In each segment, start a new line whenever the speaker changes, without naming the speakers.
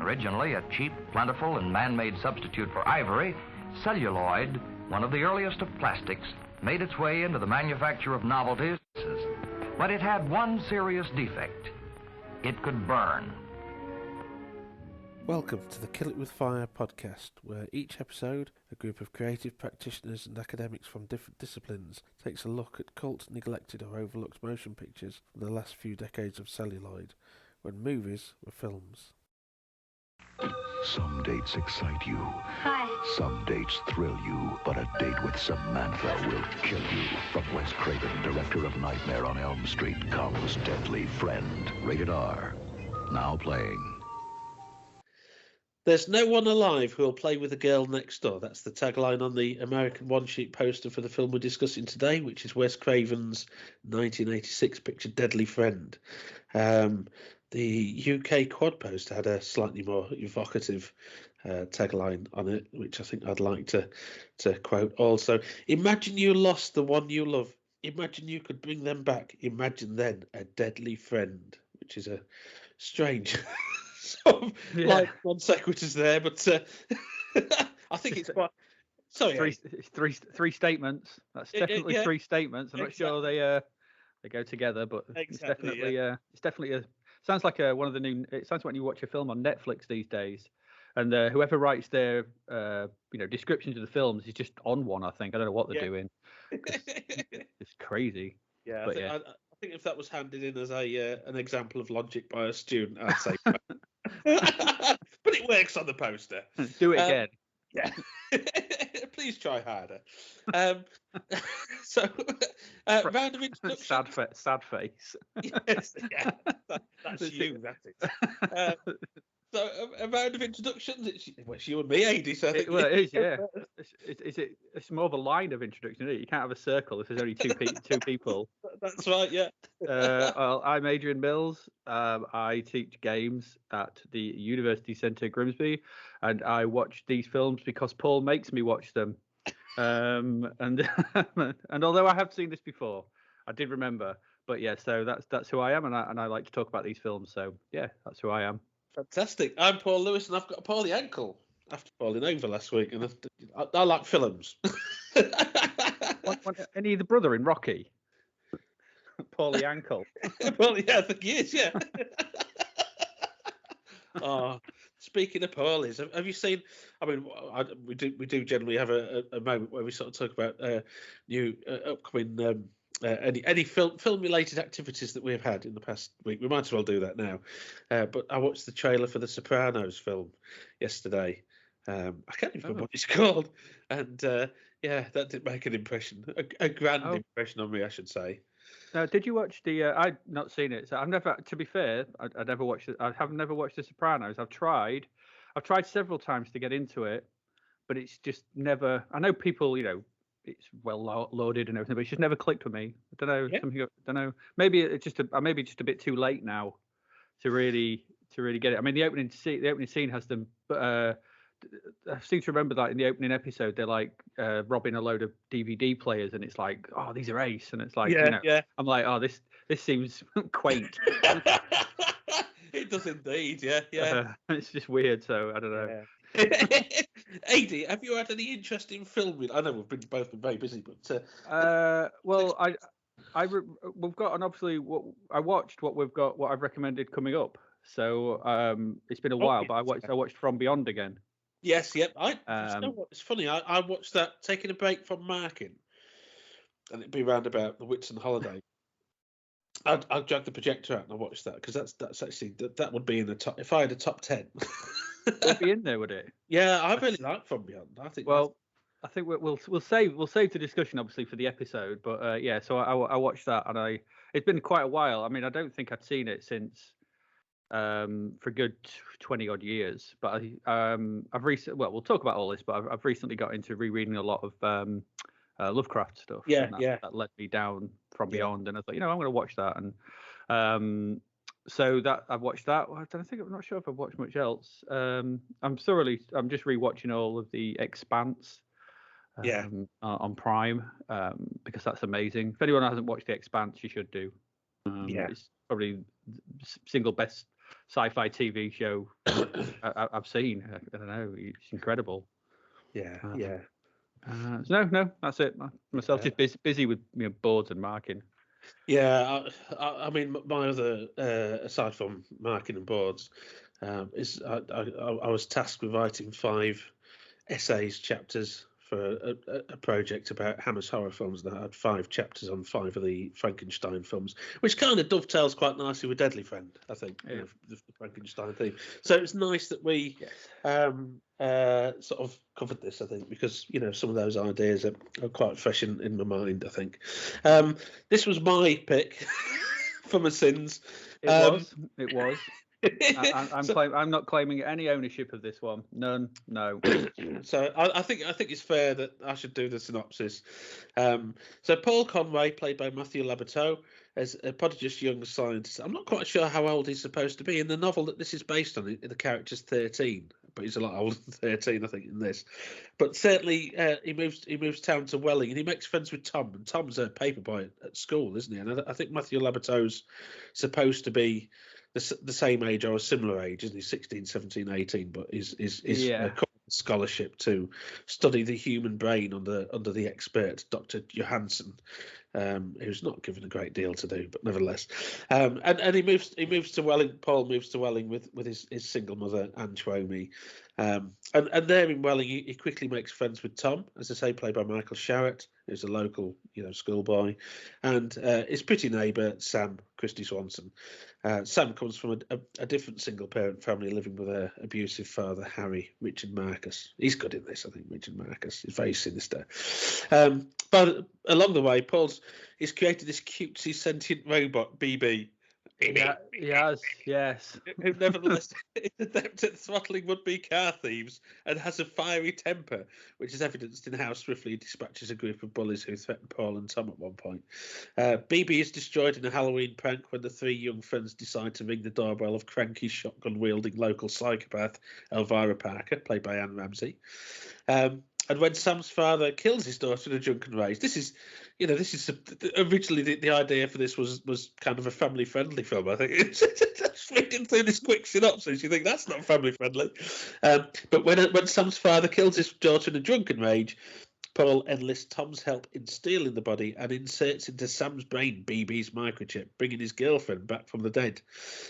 Originally a cheap, plentiful, and man-made substitute for ivory, celluloid, one of the earliest of plastics, made its way into the manufacture of novelties. But it had one serious defect. It could burn.
Welcome to the Kill It With Fire podcast, where each episode, a group of creative practitioners and academics from different disciplines takes a look at cult, neglected or overlooked motion pictures from the last few decades of celluloid, when movies were films.
Some dates excite you.
Hi.
Some dates thrill you, but a date with Samantha will kill you. From Wes Craven, director of Nightmare on Elm Street, comes Deadly Friend. Rated R. Now playing.
There's no one alive who will play with the girl next door. That's the tagline on the American one-sheet poster for the film we're discussing today, which is Wes Craven's 1986 picture Deadly Friend. The UK quad poster had a slightly more evocative tagline on it, which I think I'd like to quote also. Imagine you lost the one you love. Imagine you could bring them back. Imagine then a deadly friend, which is a strange sort of like non sequiturs there, but I think it's quite. Sorry,
three statements. That's definitely three statements. I'm not sure they go together, but it's definitely a. Sounds like one of the new. It sounds like when you watch a film on Netflix these days, and whoever writes their descriptions of the films is just on one. I think I don't know what they're doing. It's crazy.
Yeah, I think if that was handed in as an example of logic by a student, I'd say. But it works on the poster.
Do it again.
Yeah. Please try harder. So, round of introduction.
Sad face.
Yes, yeah, that's you. That's it. So, a round of introductions. It's you and me, Ady. So
it is, yeah. It's more of a line of introduction, isn't it? You can't have a circle if there's only two people.
That's right, yeah.
Well, I'm Adrian Mills. I teach games at the University Centre Grimsby, and I watch these films because Paul makes me watch them. And although I have seen this before, I did remember. But yeah, so that's who I am, and I like to talk about these films. So yeah, that's who I am.
Fantastic. I'm Paul Lewis, and I've got a Paulie ankle after falling over last week, and I like films.
Any of the brother in Rocky? Paulie ankle.
Well, yeah, I think he is. Yeah. Oh, speaking of Paulies, have you seen? I mean, we do generally have a moment where we sort of talk about new upcoming. Any film related activities that we've had in the past week. We might as well do that now. But I watched the trailer for the Sopranos film yesterday. I can't even remember what it's called. And that did make an impression, a grand impression on me, I should say.
Did you watch the? I've not seen it. So I've never. To be fair, I never watched it. I have never watched the Sopranos. I've tried several times to get into it, but it's just never. I know people, it's well loaded and everything, but it's just never clicked with me. I don't know.
Yeah.
I don't know. Maybe it's just maybe just a bit too late now to really get it. I mean, the opening scene has them. I seem to remember that in the opening episode, they're like robbing a load of DVD players, and it's like, oh, these are ace, and it's like, I'm like, oh, this seems quaint.
It does indeed, yeah.
It's just weird, so I don't know.
Yeah. Ady, have you had any interest in film? I know we've both been very busy, but
well, we've got, and obviously I watched what I've recommended coming up. So it's been a while, but I watched From Beyond again.
Yes, yep. You know what? It's funny. I watched that taking a break from marking, and it'd be round about the Whitsun holiday. I'd drag the projector out and I watched that because that's actually that would be in the top. If I had a top 10,
it'd be in there, would it?
Yeah, I really like From Beyond. I think.
Well, I think we'll save the discussion obviously for the episode, but yeah. So I watched that, and it's been quite a while. I mean, I don't think I'd seen it since for a good 20 odd years, but I've recently. Well, we'll talk about all this, but I've recently got into rereading a lot of Lovecraft stuff.
Yeah,
that led me down From Beyond, and I thought, I'm going to watch that, and so that I've watched that. I'm not sure if I've watched much else. I'm just rewatching all of The Expanse. On Prime, because that's amazing. If anyone hasn't watched The Expanse, you should do. It's probably the single best sci-fi TV show I've seen. I don't know. It's incredible.
Yeah.
No, that's it. Myself just busy with boards and marking.
Yeah, I mean, my other aside from marking and boards, is I was tasked with writing 5 essays, chapters for a project about Hammer's horror films, and I had 5 chapters on 5 of the Frankenstein films, which kind of dovetails quite nicely with Deadly Friend, I think, the Frankenstein theme. So it's nice that we sort of covered this, I think, because some of those ideas are quite fresh in my mind, I think. This was my pick for my sins.
It was. I'm not claiming any ownership of this one. None. No.
So I think it's fair that I should do the synopsis. So Paul Conway, played by Matthew Labordeaux, as a prodigious young scientist. I'm not quite sure how old he's supposed to be. In the novel that this is based on, the character's 13, but he's a lot older than 13, I think, in this. But certainly he moves town to Welling, and he makes friends with Tom. And Tom's a paper boy at school, isn't he? And I think Matthew Labordeaux's supposed to be the same age or a similar age, isn't he? 16, 17, 18, but is scholarship to study the human brain under the expert Dr. Johansson, who's not given a great deal to do, but nevertheless. And he moves to Welling. Paul moves to Welling with his single mother, Anne Twomey. And there in Welling, he quickly makes friends with Tom, as I say, played by Michael Sharratt, who's a local, schoolboy, and his pretty neighbour, Sam, Christy Swanson. Sam comes from a different single-parent family living with an abusive father, Harry, Richard Marcus. He's good in this, I think, Richard Marcus. He's very sinister. But along the way, he's created this cutesy sentient robot, BB.
Yeah, he has, yes.
Who nevertheless is adept at throttling would-be car thieves and has a fiery temper, which is evidenced in how swiftly he dispatches a group of bullies who threaten Paul and Tom at one point. BB is destroyed in a Halloween prank when the 3 young friends decide to ring the doorbell of cranky, shotgun-wielding local psychopath Elvira Parker, played by Anne Ramsey. And when Sam's father kills his daughter in a drunken rage, this is originally the idea for this was kind of a family-friendly film. I think just reading through this quick synopsis, you think that's not family-friendly. But when Sam's father kills his daughter in a drunken rage, Paul enlists Tom's help in stealing the body and inserts into Sam's brain BB's microchip, bringing his girlfriend back from the dead.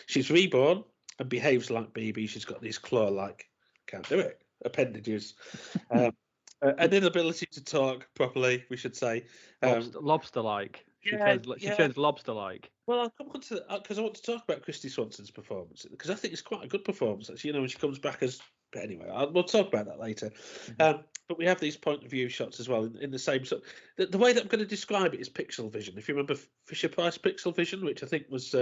She's reborn and behaves like BB. She's got these claw-like, can't do it, appendages. An inability to talk properly, we should say.
Lobster-like. She turns lobster-like.
Well, I'll come on to that because I want to talk about Christy Swanson's performance, because I think it's quite a good performance, actually, when she comes back as... But anyway, we'll talk about that later. Mm-hmm. But we have these point of view shots as well in the same sort. The way that I'm going to describe it is pixel vision. If you remember Fisher-Price pixel vision, which I think was...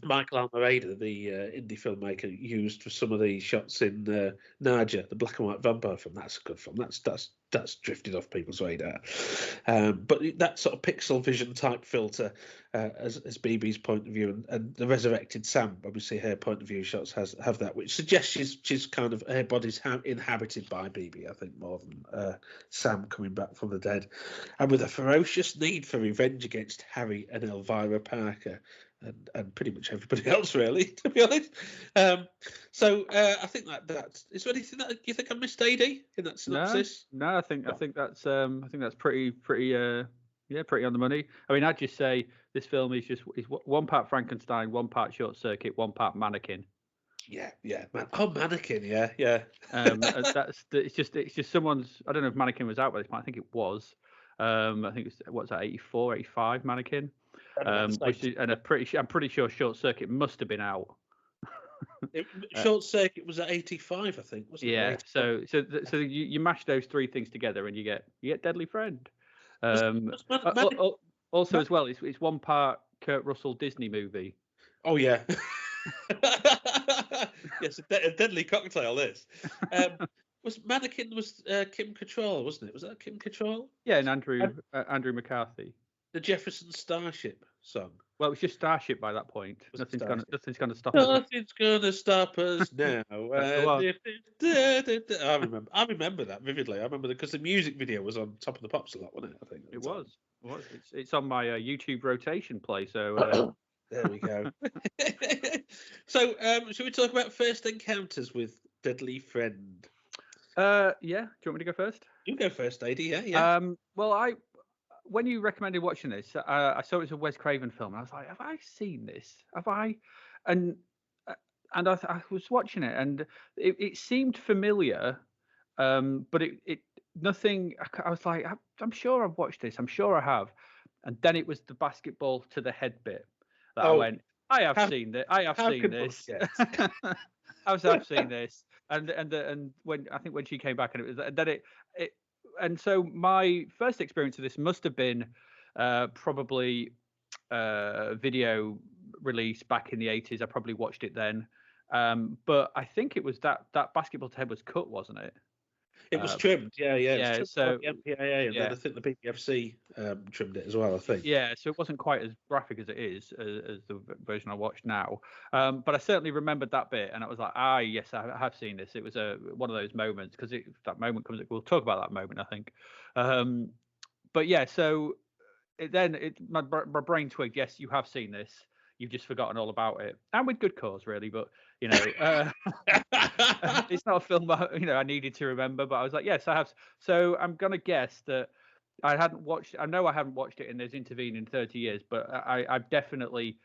Michael Almereyda, the indie filmmaker, used for some of the shots in Naja, the black and white vampire film. That's a good film. That's drifted off people's radar. But that sort of pixel vision type filter, as BB's point of view, and the resurrected Sam, obviously her point of view shots have that, which suggests she's kind of, her body's inhabited by BB, I think, more than Sam coming back from the dead, and with a ferocious need for revenge against Harry and Elvira Parker. And pretty much everybody else, really, to be honest. So I think that is there anything that you think I missed, Ady, in that synopsis?
No, I think that's pretty on the money. I mean, I'd just say this film is one part Frankenstein, one part Short Circuit, one part Mannequin.
Yeah, Mannequin, yeah.
It's just someone's. I don't know if Mannequin was out by this point. I think it was. I think it's 84, 85 Mannequin. I'm pretty sure Short Circuit must have been out.
Short Circuit was at 85, I think, wasn't it?
Yeah. So you mash those 3 things together and you get Deadly Friend. Also, as well, it's one part Kurt Russell Disney movie.
Oh yeah. Yes, a deadly cocktail. This. Was Mannequin Kim Cattrall, wasn't it? Was that Kim Cattrall?
Yeah, and Andrew McCarthy.
The Jefferson Starship song.
Well, it was just Starship by that point. Nothing's going to stop
us. Nothing's going to stop us now. I remember that vividly. I remember because the music video was on Top of the Pops a lot, wasn't it? I think
it was. It's on my YouTube rotation play. So
There we go. So, should we talk about first encounters with Deadly Friend?
Yeah. Do you want me to go first?
You go first, Ady. Yeah.
Well, when you recommended watching this, I saw it was a Wes Craven film. And I was like, have I seen this? Have I? And I was watching it, and it seemed familiar, but it nothing. I was like, I'm sure I've watched this. I'm sure I have. And then it was the basketball to the head bit that I went, I have seen this. I have seen this. I've seen this. And when she came back, and it was then it and so my first experience of this must have been probably video release back in the 80s. I probably watched it then, but I think it was that basketball to head was cut, wasn't it?
It was trimmed, yeah.
Yeah, so
the MPAA, and then I think the BBFC trimmed it as well. I think.
Yeah, so it wasn't quite as graphic as it is as the version I watched now. But I certainly remembered that bit, and I was like, yes, I have seen this. It was one of those moments, because that moment comes. We'll talk about that moment, I think. But yeah, so my brain twigged. Yes, you have seen this. You've just forgotten all about it, and with good cause, really. But it's not a film I needed to remember. But I was like, yes, I have. So I'm gonna guess that I hadn't watched. I know I haven't watched it in those intervening 30 years, but I definitely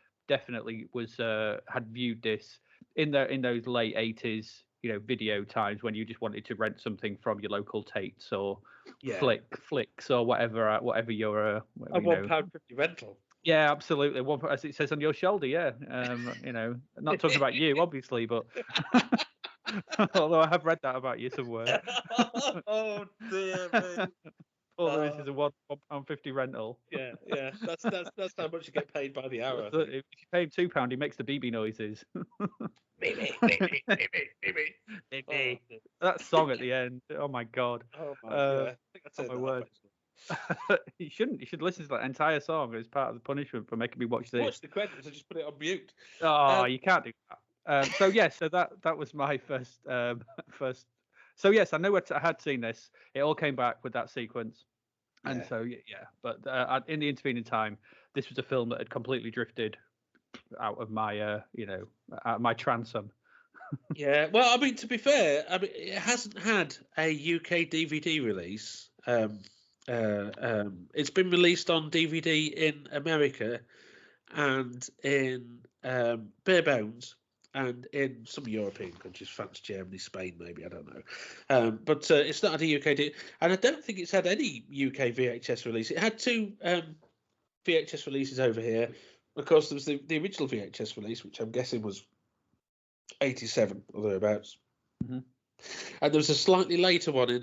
was had viewed this in those late 80s, video times when you just wanted to rent something from your local Tates or Flicks or whatever your
a £1.50 rental.
Yeah, absolutely. As it says on your shoulder, yeah. Not talking about you, obviously, but although I have read that about you somewhere.
Oh dear me.
All there is a £1.50 rental.
Yeah. That's how much you get paid by the hour.
If you pay him £2, he makes the BB noises.
Baby.
That song at the end. Oh my god.
Oh my god. I think that's
my word. You shouldn't. You should listen to that entire song as part of the punishment for making me watch this.
Watch the credits. I just put it on mute.
Oh, you can't do that. So that was my first. So yes, I know I had seen this. It all came back with that sequence, and so yeah. But in the intervening time, this was a film that had completely drifted out of my out of my transom.
Yeah. Well, I mean, to be fair, it hasn't had a UK DVD release. It's been released on DVD in America and in bare bones and in some European countries, France, Germany, Spain, maybe, I don't know. But it's not had a UK and I don't think it's had any UK VHS release. It had two VHS releases over here. Of course, there was the original VHS release, which I'm guessing was 87 or thereabouts. Mm-hmm. And there was a slightly later one in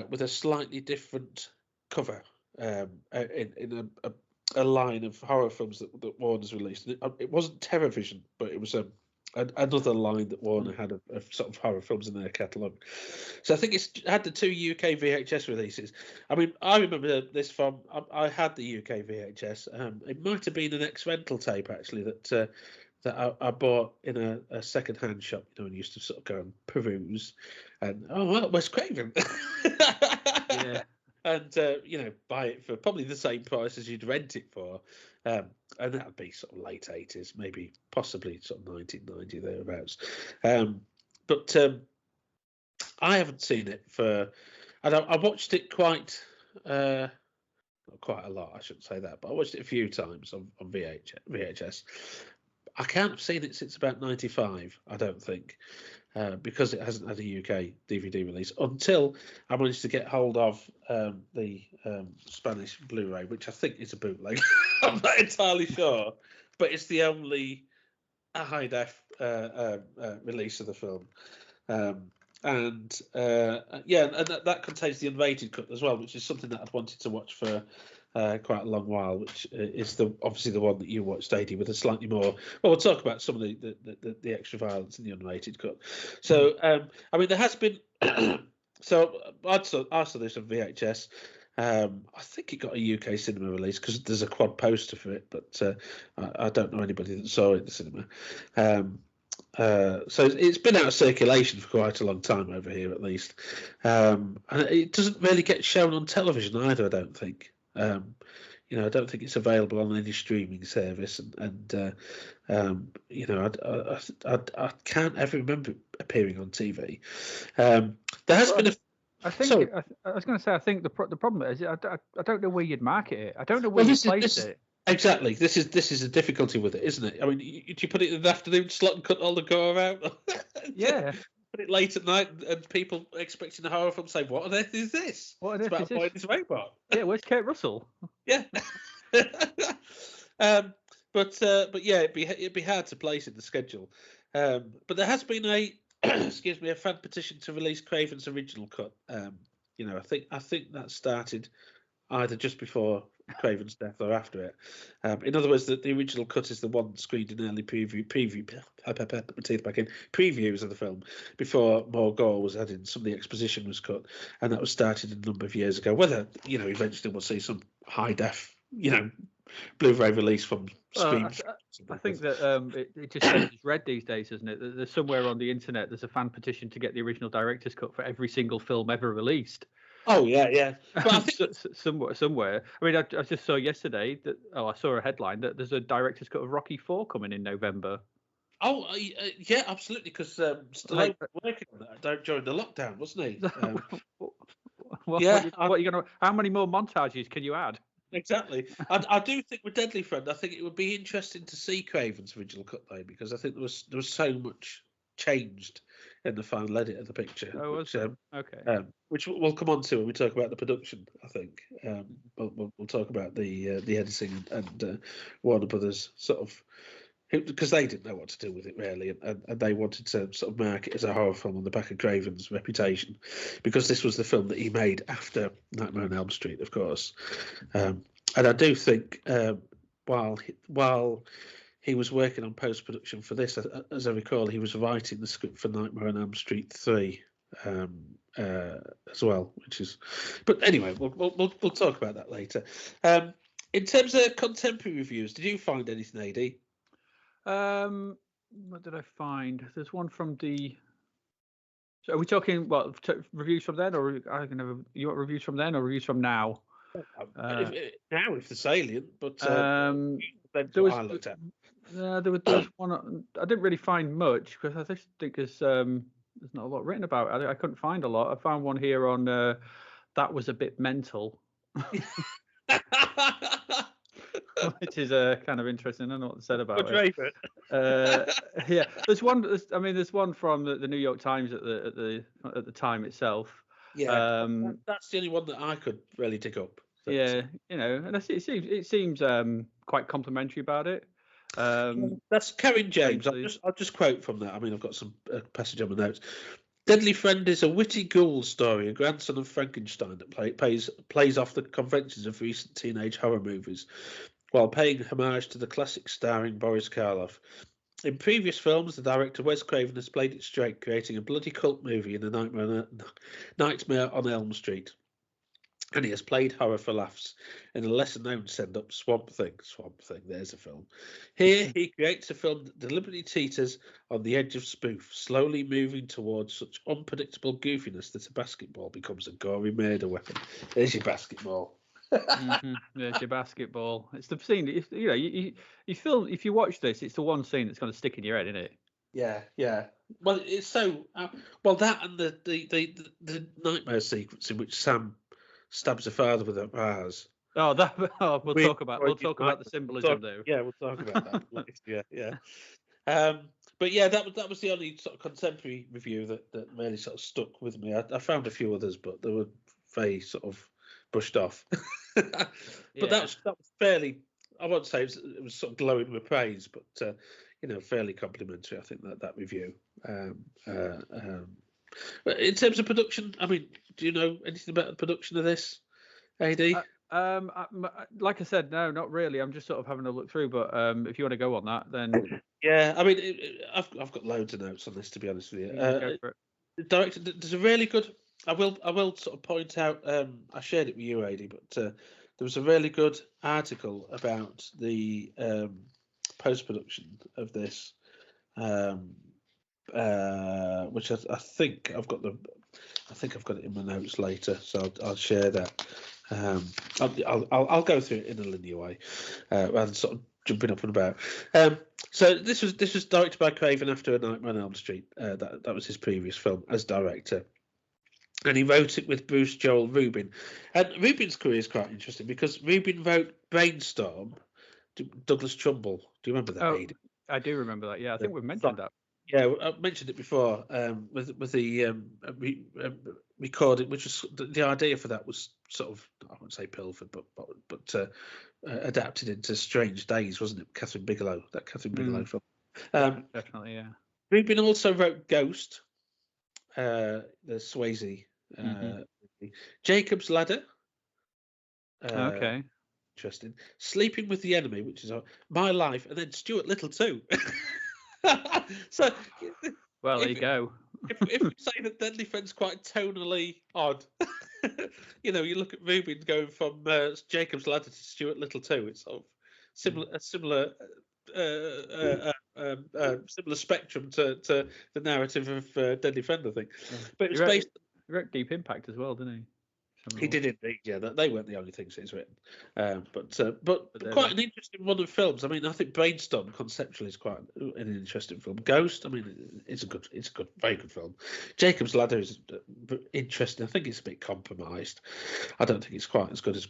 with a slightly different cover in a line of horror films that Warner's released. It wasn't Terrorvision, but it was another line that Warner had of sort of horror films in their catalogue. So I think it's had the two UK VHS releases. I mean, I remember this from, I had the UK VHS. It might have been an ex-rental tape, actually, that I bought in a second-hand shop, and used to sort of go and peruse. And, Wes Craven.
Yeah.
And, buy it for probably the same price as you'd rent it for. And that would be sort of late 80s, maybe possibly sort of 1990, thereabouts. But I haven't seen it and I watched it quite a lot, I shouldn't say that, but I watched it a few times on VHS. I can't have seen it since about 95, I don't think, because it hasn't had a UK DVD release until I managed to get hold of the Spanish Blu-ray, which I think is a bootleg. I'm not entirely sure, but it's the only high-def release of the film. And that contains the unrated cut as well, which is something that I'd wanted to watch for quite a long while, which is obviously the one that you watched, Ady, with a slightly more. Well, we'll talk about some of the extra violence in the unrated cut. So, I mean, there has been. So I saw this on VHS. I think it got a UK cinema release because there's a quad poster for it, but I don't know anybody that saw it in the cinema. So it's been out of circulation for quite a long time over here, at least, and it doesn't really get shown on television either, I don't think. I don't think it's available on any streaming service, and I can't ever remember it appearing on TV. There has been a.
I think
Sorry.
I was going to say I think the problem is I don't know where you'd market it. I don't know where
Well,
you
this is-
place
this-
it.
Exactly. This is a difficulty with it, isn't it? I mean, do you put it in the afternoon slot and cut all the gore out?
Yeah.
Put it late at night, and people expecting a horror film say, "What on earth is this?
What on
It's
earth
about
is
a boy
this?
and his robot."
Yeah, where's Kurt Russell?
Yeah. But yeah, it'd be hard to place in the schedule. But there has been a excuse me, a fan petition to release Craven's original cut. I think that started either just before Craven's death or after it. In other words, the original cut is the one screened in early previews of the film before more gore was added. Some of the exposition was cut, and that was started a number of years ago. Whether eventually we'll see some high def, Blu-ray release from Scream.
I think that it just says it's read these days, isn't it? There's somewhere on the internet there's a fan petition to get the original director's cut for every single film ever released.
Oh yeah. But I think
somewhere. I mean, I just saw yesterday that. Oh, I saw a headline that there's a director's cut of Rocky 4 coming in November.
Oh yeah, absolutely. Because Stallone was working on that during the lockdown, wasn't he?
What are you gonna? How many more montages can you add?
Exactly. I do think with Deadly Friend, I think it would be interesting to see Craven's original cut though, because I think there was so much changed in the final edit of the picture.
Oh,
which,
okay.
Which we'll come on to when we talk about the production. I think we'll talk about the editing and Warner Brothers sort of, because they didn't know what to do with it really, and they wanted to sort of mark it as a horror film on the back of Craven's reputation, because this was the film that he made after Nightmare on Elm Street, of course. And I do think while he was working on post-production for this, as I recall, he was writing the script for Nightmare on Elm Street 3 as well, which is. But anyway, we'll talk about that later. In terms of contemporary reviews, did you find anything, Ady?
What did I find? There's one from the. So are we talking reviews from then, or you want reviews from then or reviews from now?
Now, if they're salient, but
there was.
I looked at.
There was one. I didn't really find much because I just think there's not a lot written about it. I couldn't find a lot. I found one here on that was a bit mental. Which is kind of interesting. I don't know what they said about it. Yeah, there's one. There's one from the New York Times at the time itself.
Yeah, that's the only one that I could really dig up.
Yeah, and it seems quite complimentary about it.
That's Karen James. I'll just quote from that. I mean, I've got some passage on my notes. Deadly Friend is a witty ghoul story, a grandson of Frankenstein that plays off the conventions of recent teenage horror movies, while paying homage to the classic starring Boris Karloff. In previous films, the director Wes Craven has played it straight, creating a bloody cult movie in The Nightmare on Elm Street. And he has played horror for laughs in a lesser-known send-up, Swamp Thing. Swamp Thing, there's a film. Here, he creates a film that deliberately teeters on the edge of spoof, slowly moving towards such unpredictable goofiness that a basketball becomes a gory murder weapon. There's your basketball.
There's your basketball. It's the scene. You film. If you watch this, it's the one scene that's going to stick in your head, isn't it?
Yeah. Well, it's so. That and the nightmare sequence in which Sam stabs her father with her bars.
We'll talk about the symbolism there.
Yeah, we'll talk about that later. Yeah. But yeah, that was the only sort of contemporary review that really sort of stuck with me. I found a few others, but they were very sort of brushed off. But that was fairly. I won't say it was sort of glowing with praise, but fairly complimentary. I think that review. In terms of production, I mean, do you know anything about the production of this, Ady?
Like I said, no, not really. I'm just sort of having a look through. But if you want to go on that, then
yeah. I mean, I've got loads of notes on this, to be honest with you. The director, there's a really good. I will sort of point out. I shared it with you, Ady, but there was a really good article about the post production of this. Which I think I've got it in my notes later, so I'll share that. I'll go through it in a linear way, rather than sort of jumping up and about. So this was directed by Craven after A Nightmare on Elm Street. That was his previous film as director. And he wrote it with Bruce Joel Rubin. And Rubin's career is quite interesting because Rubin wrote Brainstorm, Douglas Trumbull. Do you remember that?
Oh, I do remember that. Yeah, I think we've mentioned that.
Yeah, I mentioned it before. With the recording, which was the idea for that was sort of, I wouldn't say pilfered, but adapted into Strange Days, wasn't it? Catherine Bigelow, that Catherine Bigelow film.
Definitely, yeah.
Rubin also wrote Ghost, the Swayze. Jacob's Ladder.
Okay.
Interesting. Sleeping with the Enemy, which is My Life, and then Stuart Little too. So,
well, there you go.
if we say that Deadly Friend's quite tonally odd, you look at Rubin going from Jacob's Ladder to Stuart Little too. It's sort of similar spectrum to the narrative of Deadly Friend, I think. But it was based.
He wrote Deep Impact as well, didn't he?
He did indeed, yeah. They weren't the only things he's written, but quite an interesting one of films. I mean, I think Brainstorm conceptually is quite an interesting film. Ghost, I mean, it's a very good film. Jacob's Ladder is interesting. I think it's a bit compromised. I don't think it's quite as good as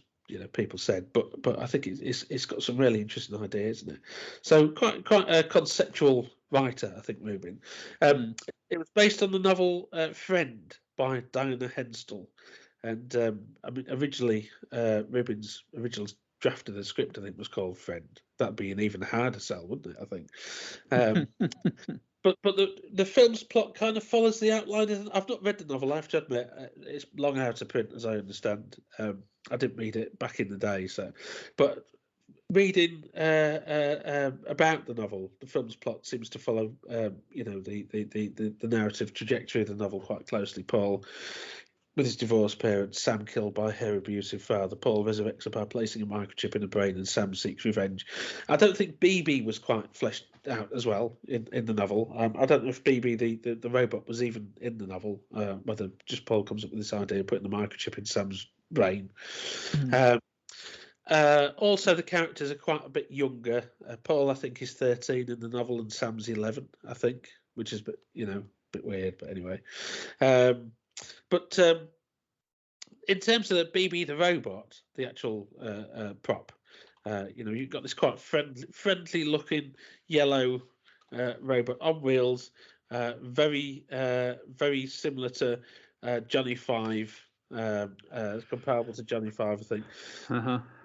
people said, but I think it's got some really interesting ideas, isn't it? So quite a conceptual writer, I think, Rubin. It was based on the novel Friend by Diana Henstell. And I mean, originally, Rubin's original draft of the script, I think, was called Friend. That'd be an even harder sell, wouldn't it? I think. But the film's plot kind of follows the outline. I've not read the novel. I have to admit, it's long out of print, as I understand. I didn't read it back in the day, but reading about the novel, the film's plot seems to follow, the narrative trajectory of the novel quite closely. Paul, with his divorced parents, Sam killed by her abusive father. Paul resurrects her by placing a microchip in her brain, and Sam seeks revenge. I don't think BB was quite fleshed out as well in the novel. I don't know if BB, the robot, was even in the novel, whether just Paul comes up with this idea of putting the microchip in Sam's brain. Also, the characters are quite a bit younger. Paul, I think, is 13 in the novel, and Sam's 11, I think, which is a bit weird, but anyway. But in terms of the BB the robot, the actual prop, you've got this quite friendly looking yellow robot on wheels, very similar to Johnny Five, comparable to Johnny Five, I think.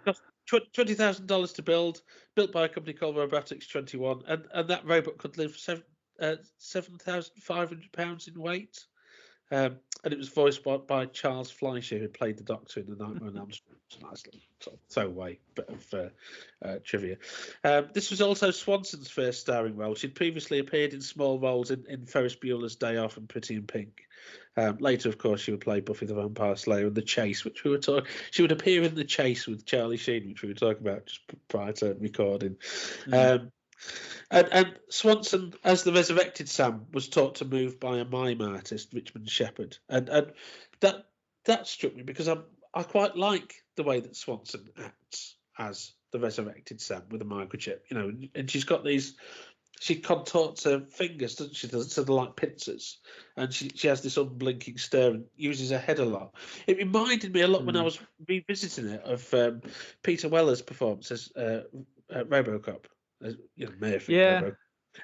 Cost $20,000 to build, built by a company called Robotics 21, and that robot could live 7,500 pounds in weight. And it was voiced by Charles Fleischer, who played the Doctor in The Nightmare on Elm Street. It's a nice little sort of throwaway bit of trivia. This was also Swanson's first starring role. She'd previously appeared in small roles in Ferris Bueller's Day Off and Pretty in Pink. Later, of course, she would play Buffy the Vampire Slayer and The Chase, which we were talking. She would appear in The Chase with Charlie Sheen, which we were talking about just prior to recording. And Swanson, as the resurrected Sam, was taught to move by a mime artist, Richmond Shepherd, and that struck me because I quite like the way that Swanson acts as the resurrected Sam with a microchip, and she's got these. She contorts her fingers, doesn't she? So they're like pincers, and she has this unblinking stare and uses her head a lot. It reminded me a lot when I was revisiting it of Peter Weller's performance as RoboCop. Murphy.
Yeah,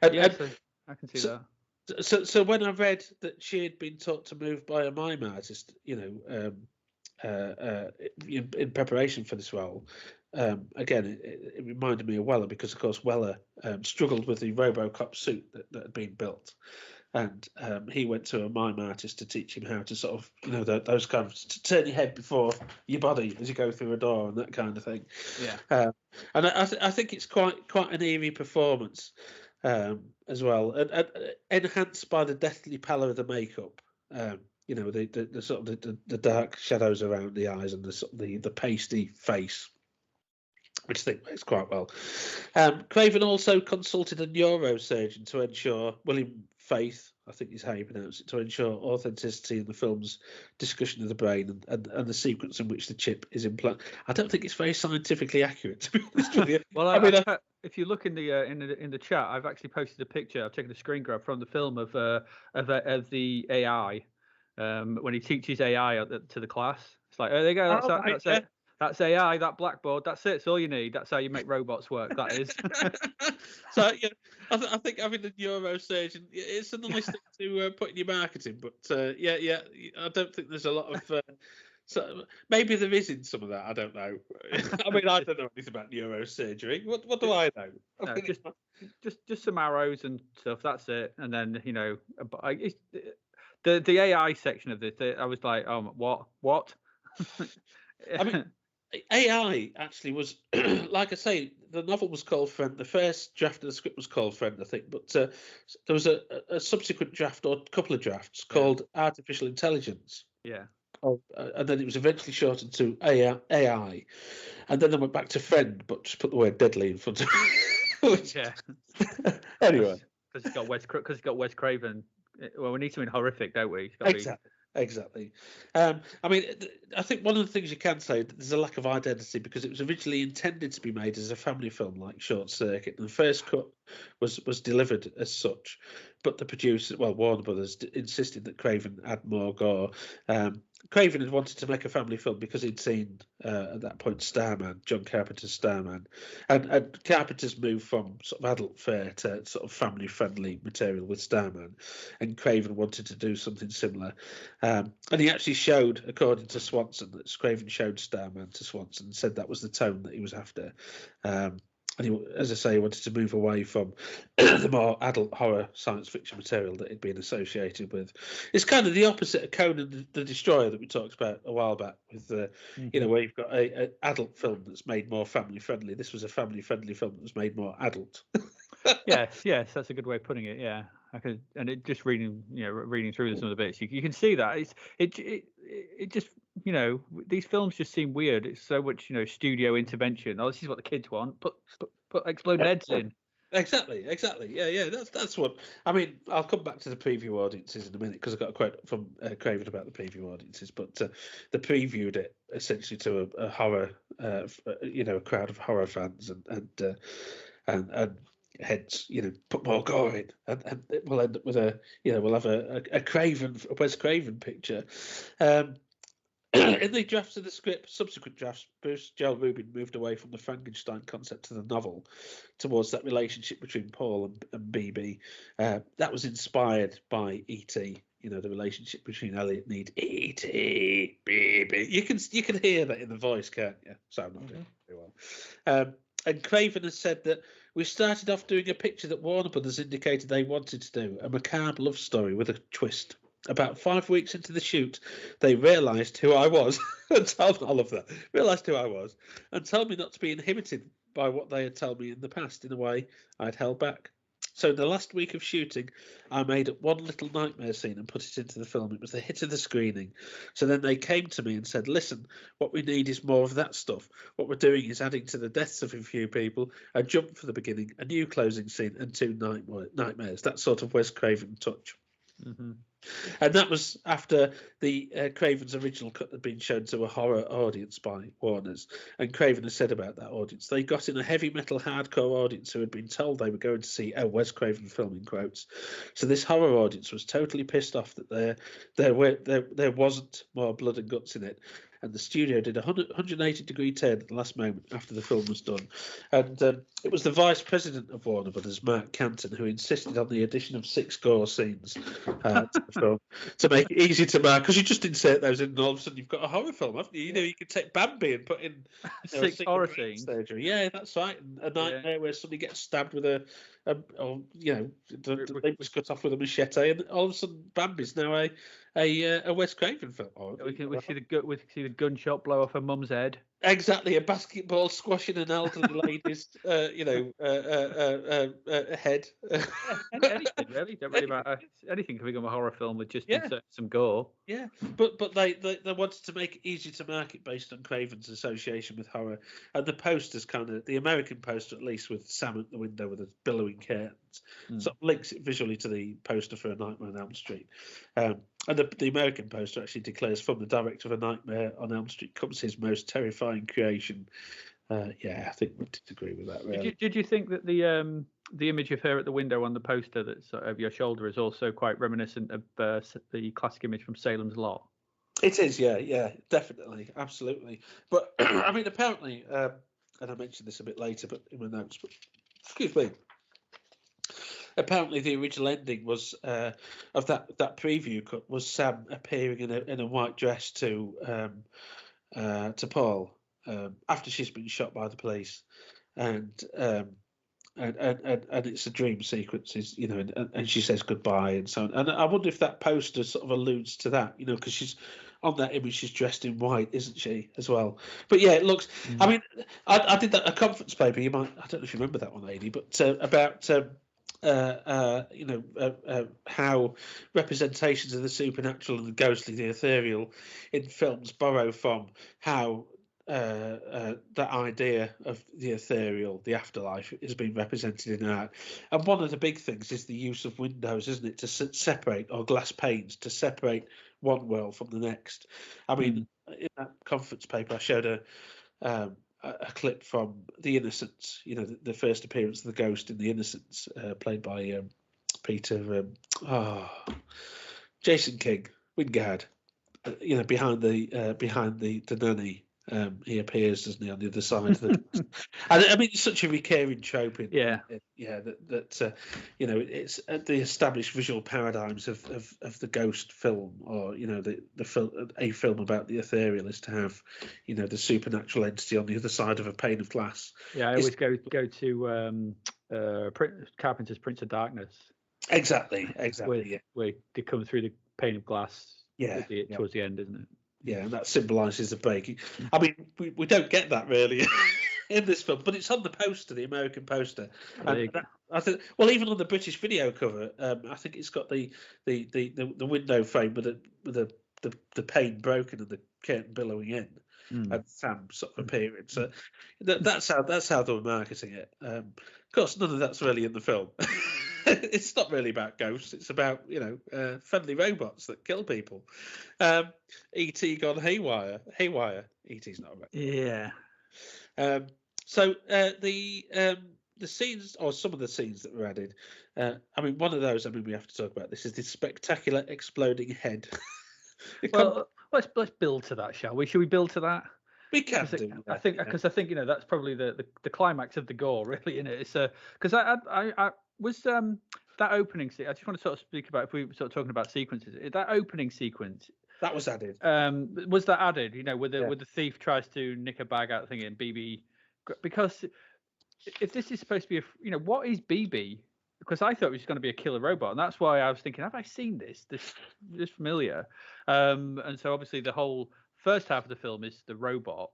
I
can see that.
So when I read that she had been taught to move by a mime artist, in preparation for this role, again, it reminded me of Weller because, of course, Weller struggled with the RoboCop suit that had been built. And he went to a mime artist to teach him how to sort of, those kind of to turn your head before your body as you go through a door and that kind of thing.
Yeah.
And I think it's quite an eerie performance as well, and enhanced by the deathly pallor of the makeup. The sort of the dark shadows around the eyes and the sort of the pasty face, which I think works quite well. Craven also consulted a neurosurgeon to ensure William faith, I think is how you pronounce it, to ensure authenticity in the film's discussion of the brain and the sequence in which the chip is implanted. I don't think it's very scientifically accurate, to be honest with you.
Well, if you look in the chat, I've actually posted a picture. I've taken a screen grab from the film of the AI when he teaches AI to the class. It's like, there you go, that's it. That's AI, that blackboard. That's it. It's all you need. That's how you make robots work. That is.
So yeah, I think having a neurosurgeon, it's a nice thing to put in your marketing. But yeah, I don't think there's a lot of. So maybe there is in some of that. I don't know. I mean, I don't know anything about neurosurgery. What do I know?
No, just some arrows and stuff. That's it. And then the AI section of this, I was like, what?
I mean, AI actually was, like I say, the novel was called Friend. The first draft of the script was called Friend, I think. But there was a subsequent draft or a couple of drafts called Artificial Intelligence.
Yeah.
And then it was eventually shortened to AI. And then they went back to Friend, but just put the word deadly in front of it.
Yeah.
Anyway.
Because it's got Wes Craven. Well, we need something horrific, don't we?
Exactly. I mean, I think one of the things you can say, there's a lack of identity because it was originally intended to be made as a family film like Short Circuit, and the first cut was delivered as such, but the producer, Warner Brothers, insisted that Craven add more gore. Craven had wanted to make a family film because he'd seen at that point Starman, John Carpenter's Starman, and Carpenter's moved from sort of adult fare to sort of family friendly material with Starman, and Craven wanted to do something similar. And he actually showed, according to Swanson, that Craven showed Starman to Swanson and said that was the tone that he was after. And he, as I say, he wanted to move away from the more adult horror science fiction material that he'd been associated with. It's kind of the opposite of Conan the Destroyer that we talked about a while back, with where you've got an adult film that's made more family friendly. This was a family friendly film that was made more adult.
yes, that's a good way of putting it. Yeah, and it just reading through some of the bits, you can see that it just these films just seem weird. It's so much studio intervention. Oh, this is what the kids want. Put exploding heads in.
Exactly. Yeah. That's what I mean. I'll come back to the preview audiences in a minute because I got a quote from Craven about the preview audiences. But they previewed it essentially to a horror, a crowd of horror fans and hence, put more gore in, and we'll end up with we'll have a Wes Craven picture. In the drafts of the script, subsequent drafts, Bruce Joel Rubin moved away from the Frankenstein concept to the novel towards that relationship between Paul and BB. That was inspired by E.T., the relationship between Elliot and E.T., BB. You can hear that in the voice, can't you? So I'm not doing very well. And Craven has said that we started off doing a picture that Warner Brothers indicated they wanted to do, a macabre love story with a twist. About 5 weeks into the shoot, they realised who I was and told me not to be inhibited by what they had told me in the past in a way I'd held back. So in the last week of shooting, I made up one little nightmare scene and put it into the film. It was the hit of the screening. So then they came to me and said, listen, what we need is more of that stuff. What we're doing is adding to the deaths of a few people, a jump for the beginning, a new closing scene, and 2 nightmares. That sort of Wes Craven touch. Mm-hmm. And that was after the Craven's original cut had been shown to a horror audience by Warner's. And Craven has said about that audience, they got in a heavy metal hardcore audience who had been told they were going to see a Wes Craven film, in quotes. So this horror audience was totally pissed off that there wasn't more blood and guts in it. And the studio did a 180-degree turn at the last moment after the film was done. And it was the vice president of Warner Brothers, Mark Canton, who insisted on the addition of 6 gore scenes to the film to make it easy to mark. Because you just insert those in, and all of a sudden you've got a horror film, haven't you? You could take Bambi and put in
6 horror scenes.
Surgery. Yeah, that's right. And a nightmare where somebody gets stabbed with the limbs cut off with a machete, and all of a sudden Bambi's now a Wes Craven film.
We see the gunshot blow off her mum's head.
Exactly, a basketball squashing an elderly lady's, head.
Anything really, don't really matter. Anything can become a horror film with just some gore.
Yeah, but they wanted to make it easier to market based on Craven's association with horror, and the posters the American poster at least, with Sam at the window with a billowing curtain, sort of links it visually to the poster for A Nightmare on Elm Street. And the American poster actually declares, from the director of A Nightmare on Elm Street comes his most terrifying creation. Yeah, I think we disagree with that. Really.
Did you think that the image of her at the window on the poster that's over your shoulder is also quite reminiscent of the classic image from Salem's Lot?
It is, yeah, definitely, absolutely. But I mean, apparently, and I mentioned this a bit later, but in my notes. But excuse me. Apparently, the original ending was of that preview cut was Sam appearing in a white dress to Paul after she's been shot by the police, and it's a dream sequence, and she says goodbye and so on. And I wonder if that poster sort of alludes to that, because she's on that image, she's dressed in white, isn't she, as well? But yeah, it looks. I mean, I did a conference paper. I don't know if you remember that one, Ady, but about how representations of the supernatural and the ghostly, the ethereal, in films borrow from how that idea of the ethereal, the afterlife, is being represented in art. And one of the big things is the use of windows, isn't it, to separate, or glass panes to separate one world from the next. I mean, in that conference paper, I showed a clip from The Innocents, the first appearance of the ghost in The Innocents, played by Jason King, Wingard. Behind the nanny. He appears, doesn't he, on the other side of the. And I mean, it's such a recurring trope in that it's the established visual paradigms of the ghost film, or a film about the ethereal is to have the supernatural entity on the other side of a pane of glass.
Yeah, I always go to Carpenter's Prince of Darkness.
Exactly.
Where they come through the pane of glass. Towards the end, isn't it?
Yeah, and that symbolises the breaking. I mean, we don't get that really in this film, but it's on the poster, the American poster. And I think, well, even on the British video cover, I think it's got the window frame with the pane broken and the curtain billowing in, and Sam sort of appearing. So that's how they were marketing it. Of course, none of that's really in the film. It's not really about ghosts. It's about friendly robots that kill people. E.T. gone haywire. E.T.'s not right.
Yeah.
So the scenes, or some of the scenes that were added. I mean, one of those. we have to talk about this. Is the spectacular exploding head.
Well, let's build to that, shall we? Should we build to that?
We can do.
I think because I think that's probably the climax of the gore, really, isn't it? It's because I was that opening scene. I just want to sort of speak about, if we were sort of talking about sequences, that opening sequence.
That was added.
Was that added? Where the thief tries to nick a bag out of the thing and BB, because if this is supposed to be what is BB? Because I thought it was going to be a killer robot, and that's why I was thinking, have I seen this? This familiar? And so obviously the whole first half of the film is the robot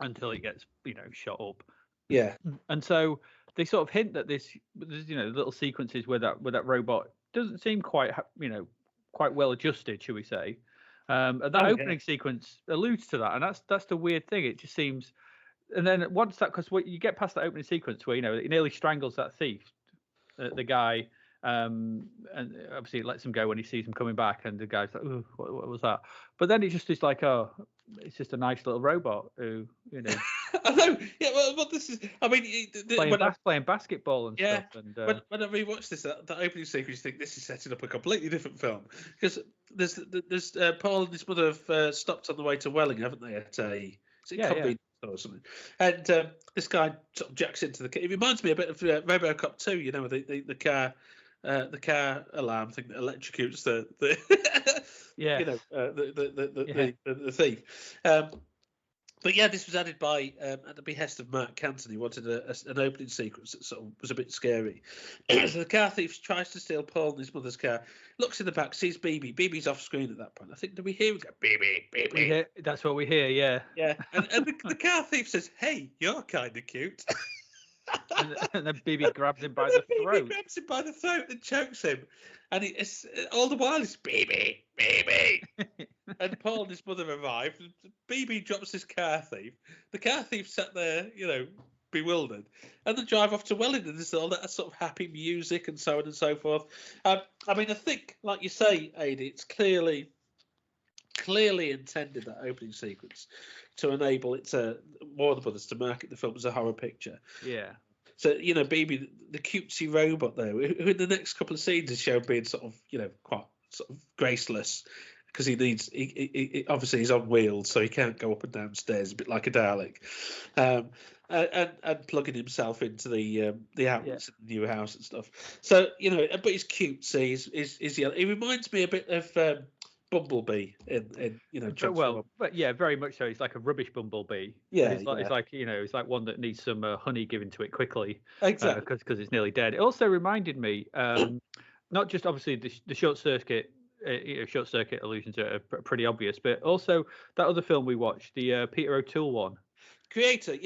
until it gets shot up.
Yeah.
And so they sort of hint that there's little sequences where that robot doesn't seem quite well adjusted, shall we say? And that opening sequence alludes to that, and that's the weird thing. It just seems, and then once that, because you get past that opening sequence where it nearly strangles that thief, the guy, and obviously it lets him go when he sees him coming back, and the guy's like, "Ooh, what was that?" But then it's just like, oh, it's just a nice little robot who,
I know. Yeah, well, this is. I mean,
playing basketball and stuff. And
when I rewatched this, that opening sequence, you think this is setting up a completely different film, because there's Paul and his mother have stopped on the way to Welling, haven't they? At a convenience store or something, and this guy sort of jacks into the car. It reminds me a bit of RoboCop 2. The car alarm thing that electrocutes the the thief. But yeah, this was added by at the behest of Mark Canton. He wanted an opening sequence that sort of was a bit scary. So the car thief tries to steal Paul and his mother's car. Looks in the back, sees BB. BB's off screen at that point. I think, do we hear him go, BB?
That's what we hear, yeah.
Yeah, and the car thief says, "Hey, you're kind of cute."
and then BB grabs him by the throat.
BB grabs him by the throat and chokes him. And it's all the while it's BB. And Paul and his mother arrive. BB drops his car thief. The car thief sat there, bewildered, and then drive off to Wellington. There's all that sort of happy music and so on and so forth. I mean, I think, like you say, Ady, it's clearly intended, that opening sequence, to enable it to Warner Brothers to market the film as a horror picture.
Yeah.
So, Bibi, the cutesy robot there, who in the next couple of scenes is shown being sort of, quite sort of graceless, because he obviously he's on wheels, so he can't go up and down stairs, a bit like a Dalek, and plugging himself into the outlets in the new house and stuff. So, but he's cutesy. He's yellow. He reminds me a bit of Bumblebee in
but yeah, very much so. He's like a rubbish Bumblebee. It's like one that needs some honey given to it quickly.
Exactly,
because it's nearly dead. It also reminded me, not just obviously the short circuit allusions are pretty obvious, but also that other film we watched, the Peter O'Toole one.
Creator,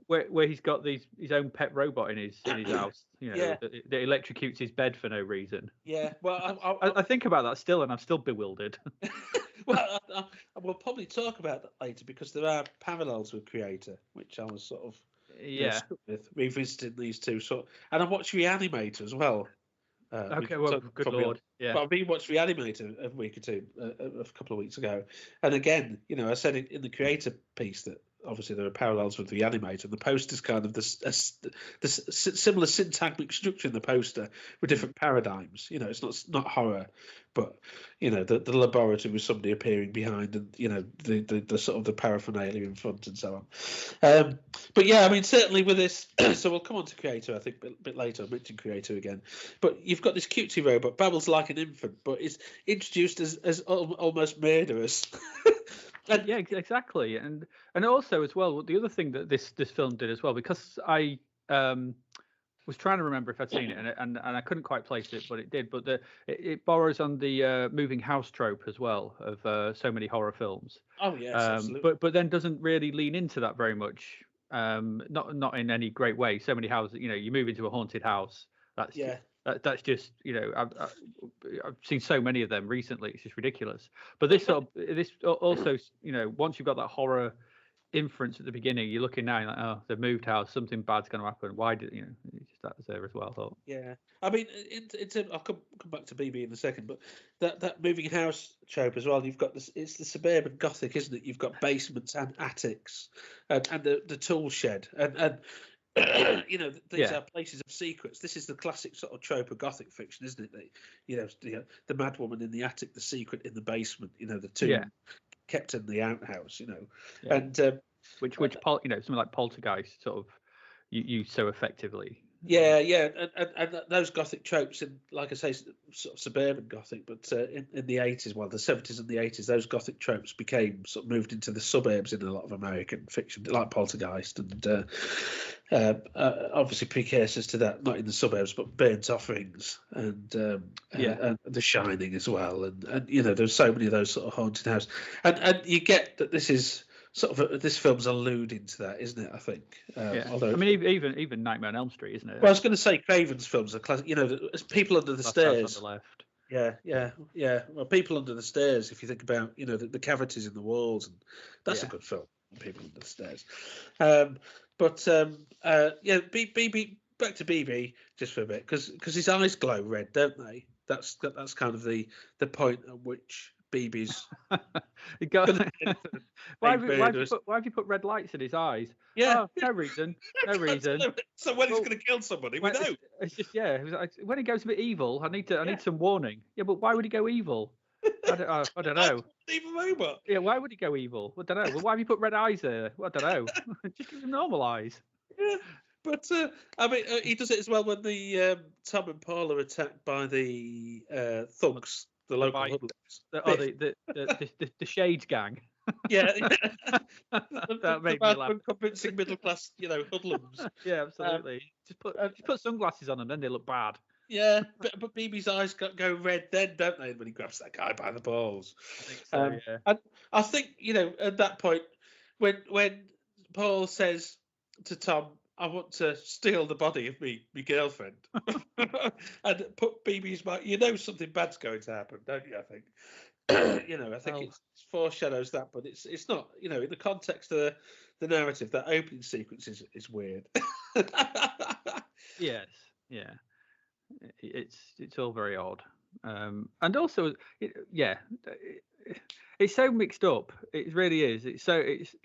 where he's got his own pet robot in his house, that electrocutes his bed for no reason.
Yeah, well,
I think about that still, and I'm still bewildered.
Well, we'll probably talk about that later, because there are parallels with Creator, which I was sort of with revisiting these two. And I watched Reanimator as well.
Okay, well, good lord. Yeah.
But I've watched Reanimator a week or two, a couple of weeks ago, and again, I said in the Creator piece that obviously there are parallels with the Reanimator. The poster's kind of the similar syntagmic structure in the poster with different paradigms. It's not horror, but the laboratory with somebody appearing behind, and the sort of the paraphernalia in front and so on. But yeah, I mean, certainly with this, so we'll come on to Creator, I think, a bit later. I'll mention Creator again, but you've got this cutesy robot, babbles like an infant, but is introduced as almost murderous.
Yeah, exactly, and also as well, the other thing that this film did as well, because I was trying to remember if I'd seen it, and I couldn't quite place it, but it did. But it borrows on the moving house trope as well of so many horror films.
Oh yes, absolutely.
But then doesn't really lean into that very much. Not in any great way. So many houses, you move into a haunted house. That's just I've seen so many of them recently. It's just ridiculous. But this also once you've got that horror inference at the beginning, you're looking now, you're like, oh, they've moved house, something bad's going to happen. Why did that was there as well? I thought.
Yeah, I mean, I'll come back to BB in a second, but that moving house trope as well. You've got this. It's the suburban Gothic, isn't it? You've got basements and attics, and the tool shed, and these are places of secrets. This is the classic sort of trope of Gothic fiction, isn't it? The mad woman in the attic, the secret in the basement. The two kept in the outhouse. And
which something like Poltergeist sort of you so effectively.
And those Gothic tropes in, like I say, sort of suburban Gothic, but in the 80s, the 70s and the 80s, those Gothic tropes became sort of moved into the suburbs in a lot of American fiction, like Poltergeist, and obviously precursors to that, not in the suburbs, but Burnt Offerings and The Shining as well, and there's so many of those sort of haunted houses, and you get that this is. This film's alluding to that, isn't it? I think. Although,
I mean, even Nightmare on Elm Street, isn't it?
Well, I was going to say Craven's films are classic. People Under the Stairs.
On the left.
Yeah. Well, People Under the Stairs. If you think about, the cavities in the walls, and that's a good film. People Under the Stairs. BB. Back to BB just for a bit, because his eyes glow red, don't they? That's kind of the point at which BB's.
Why have you put red lights in his eyes?
Yeah,
no reason.
So when he's going to kill somebody, we know.
It's just when he goes a bit evil, I need some warning. Yeah, but why would he go evil? I don't know.
Evil robot.
Yeah, why would he go evil? I don't know. Well, why have you put red eyes there? I don't know. Just give him normal eyes.
Yeah. But I mean, he does it as well when the Tom and Paul are attacked by the thugs. The local hoodlums.
The Shades gang.
Yeah.
That made me laugh.
Convincing middle class, hoodlums.
Yeah, absolutely. Just put sunglasses on them, then they look bad.
Yeah, but BB's eyes go red then, don't they, when he grabs that guy by the balls?
I think so, yeah.
And I think, at that point, when Paul says to Tom, I want to steal the body of me girlfriend and put BB's mind. You know something bad's going to happen, don't you? I think. I think it foreshadows that, but it's not. In the context of the narrative, that opening sequence is weird.
Yes, yeah, it's all very odd, and also, it's so mixed up. It really is. It's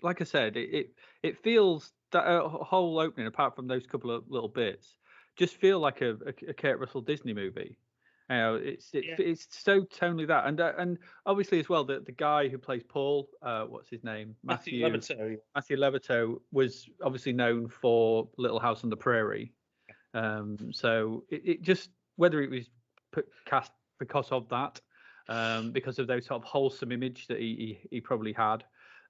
like I said, it feels that whole opening, apart from those couple of little bits, just feel like a Kurt Russell Disney movie. It's so tonally that, and obviously as well the guy who plays Paul, what's his name, Matthew Levitot, was obviously known for Little House on the Prairie, so it just, whether it was cast because of that, because of those sort of wholesome image that he probably had.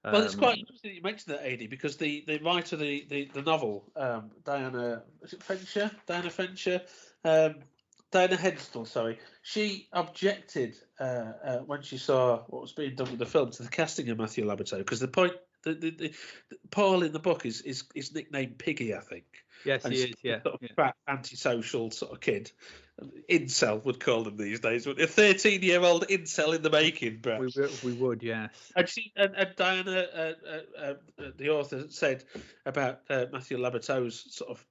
Well, it's quite interesting that you mentioned that, Ady, because the writer of the novel, Diana Henstell, sorry, she objected when she saw what was being done with the film to the casting of Matthew Laboratow, because the point, the Paul in the book is nicknamed Piggy, I think.
Yes, he is. Yeah,
sort of fat, antisocial sort of kid. Incel would call them these days. A 13-year-old incel in the making, perhaps.
We would, yes.
And Diana, the author, said about Matthew Labortow's sort of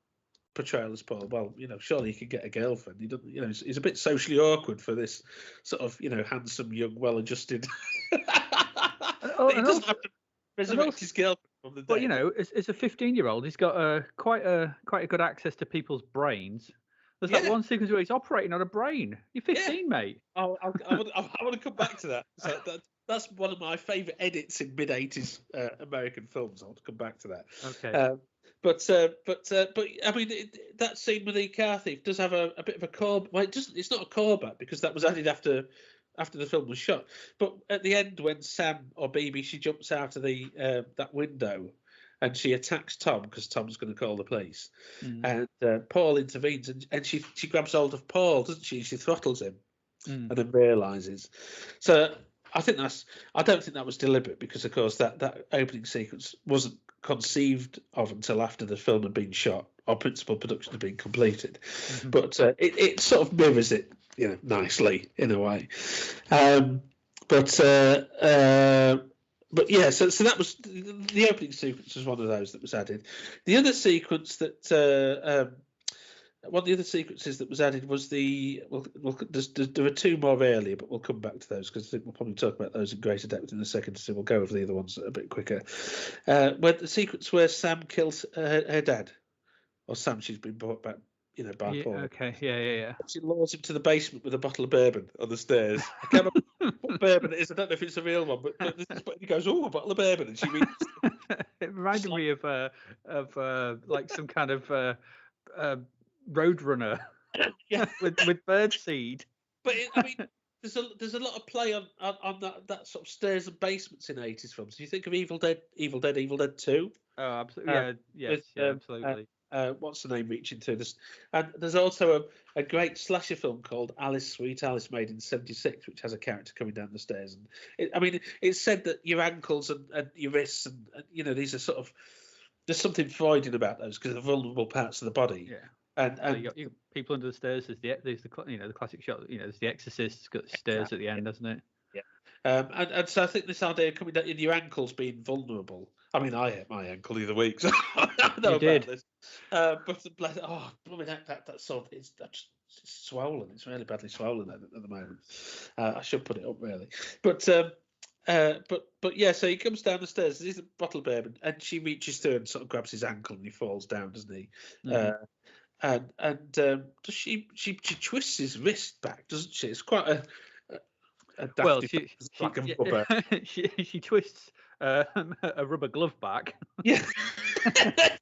portrayal as Paul. Well, surely he could get a girlfriend. He doesn't. He's a bit socially awkward for this sort of, handsome, young, well-adjusted. He doesn't have to resurrect his girlfriend from the dead.
But as a 15-year-old, he's got quite a good access to people's brains. There's that one sequence where he's operating on a brain. You're 15, mate.
I want to come back to that. So that's one of my favourite edits in mid-80s American films. I want to come back to that.
Okay.
But I mean, that scene with the car thief does have a bit of a call. Well, it's not a callback because that was added after the film was shot. But at the end, when Sam or BB, she jumps out of that window and she attacks Tom because Tom's going to call the police, and Paul intervenes and she grabs hold of Paul, doesn't she? She throttles him, and then realizes. So I don't think that was deliberate, because of course that opening sequence wasn't conceived of until after the film had been shot or principal production had been completed. But it sort of mirrors it, nicely in a way. But yeah, so that was the opening sequence, was one of those that was added. The other sequence that one of the other sequences that was added was there are two more earlier, but we'll come back to those because I think we'll probably talk about those in greater depth in a second. So we'll go over the other ones a bit quicker. When the sequence where Sam kills her dad, or Sam, she's been brought back, by Paul.
Okay, yeah.
She lures him to the basement with a bottle of bourbon on the stairs. I can't remember what bourbon it is. I don't know if it's a real one, but he goes, "Oh, a bottle of bourbon," and she reads.
It reminded me of like some kind of Roadrunner, with birdseed.
But there's a lot of play on that sort of stairs and basements in 80s films. Do you think of Evil Dead 2?
Oh, absolutely. Yes, absolutely.
What's the name reaching through this? And there's also a great slasher film called Alice, Sweet Alice, made in '76, which has a character coming down the stairs. And it's said that your ankles and your wrists and these are sort of, there's something Freudian about those because they're vulnerable parts of the body.
Yeah.
And
so you got people under the stairs. There's the classic shot. There's the Exorcist. It's got stairs at the end, doesn't it?
Yeah. And so I think this idea coming down in your ankles being vulnerable. I mean, I hit my ankle the other week, so I know about this. But that sort of it's swollen. It's really badly swollen at the moment. I should put it up really, but yeah. So he comes down the stairs. There's a bottle of bourbon, and she reaches through and sort of grabs his ankle, and he falls down, doesn't he? And does she twists his wrist back, doesn't she? It's quite a
well, she twists a rubber glove back.
Yeah,